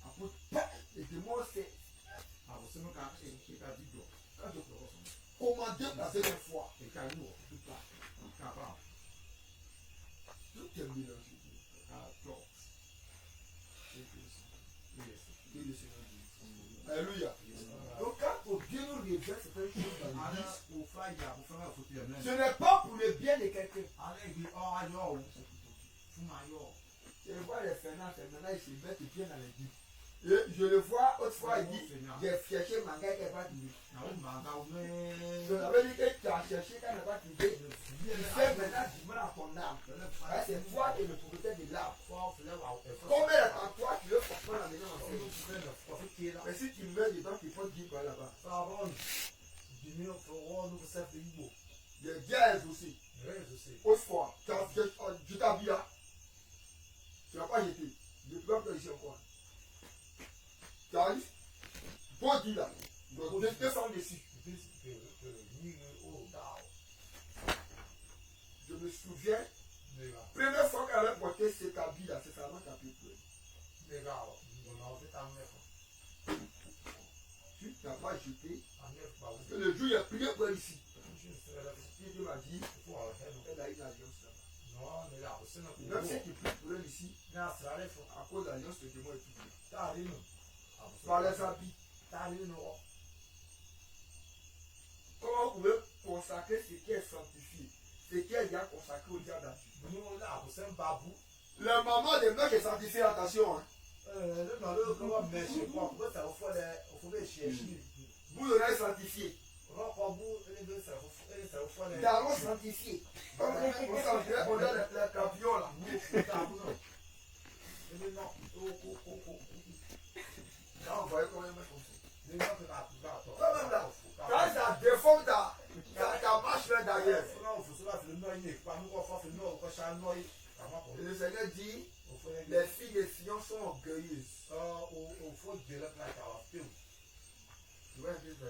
Après, les démons, c'est. Commandé la deuxième fois. Tout est mélangé. Alléluia. Donc quand Dieu nous révèle certaines choses dans l'église, ce n'est pas pour le bien de quelqu'un. Je vois les Fernandes, maintenant ils se mettent bien dans l'église. Je le vois, autrefois il dit, j'ai cherché ma gars qui n'est pas trouvé. Je l'avais dit que tu as cherché quand elle n'est pas trouvé. Tu fais maintenant du mal à ton âme. C'est toi qui es le propriétaire de l'âme. Comme elle est en toi, tu veux forcément la maison en mais si tu meurs dedans, tu peux dire quoi là-bas. Les dièses aussi. Autrefois, je t'habille là. Tu n'as pas jeté. Je ne peux pas ici encore. Tu arrives. Body là. Donc, descends dessus. Je me souviens, première fois qu'elle avait porté cet habit là, c'est sa main qui a pu pleurer. Tu n'as pas jeté. Parce que le jour il a prié pour elle ici. Dieu m'a dit, elle a une alliance là-bas. Même si tu pries pour elle ici, à cause de l'alliance, le démon est tout. Par les habits. Comment vous pouvez consacrer ce qui est sanctifié, ce qui est déjà consacré au diable d'Adieu? Le moment des mecs est sanctifié, attention. Hein. Vous l'aurez sanctifié. D'abord sanctifié. On a les cavions là. Là, on voyait comment ils mettent comme ça. Toi-même là, quand ça déforme ta marche là derrière. Et le Seigneur dit, les filles de Sion sont orgueilleuses. Tu vois un peu ça.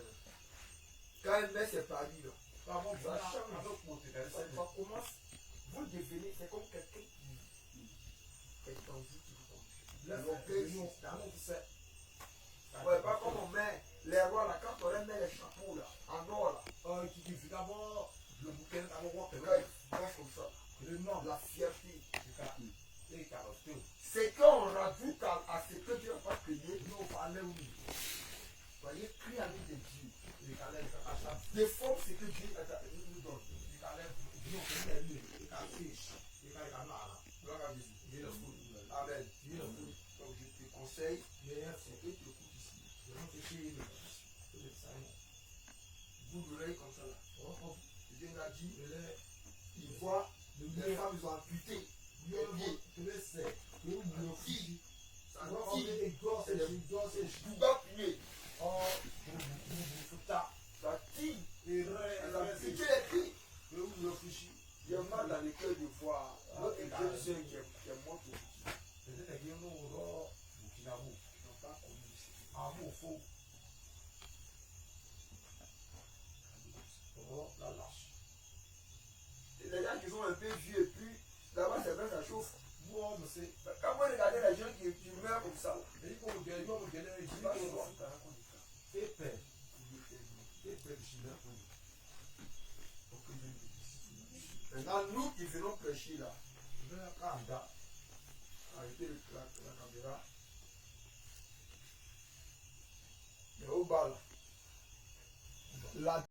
Quand elle met ses paris là, ça commence, vous devenez, c'est comme quelqu'un qui est en vie qui vous tombe. L'orgueil, c'est ouais, pas comme on met les rois là, quand on met les chapeaux là, en or là. Quand ils pensent comme ça. La fierté. C'est qu'on rajoute à ce que Dieu n'a pas créé. Voyez, crie à lui de Dieu. Déforme ce que Dieu nous donne. Amen. Donc je te conseille, c'est que tu écoutes ici. Vous l'oreille comme ça là. Dieu l'a dit, il voit les femmes ils ont amputé les pieds. Ça doit plier. Ça tire. Elle a amputé les pieds. Il y a mal dans le cœur de voir notre Dieu seul qui est mort pour vous. Ils n'ont pas connu ici. Les gens qui sont un peu vieux et puis là-bas c'est vrai ça chauffe. Quand vous regardez les gens qui meurent comme ça, maintenant nous qui venons prêcher là, arrêtez la caméra. Mais au bas là,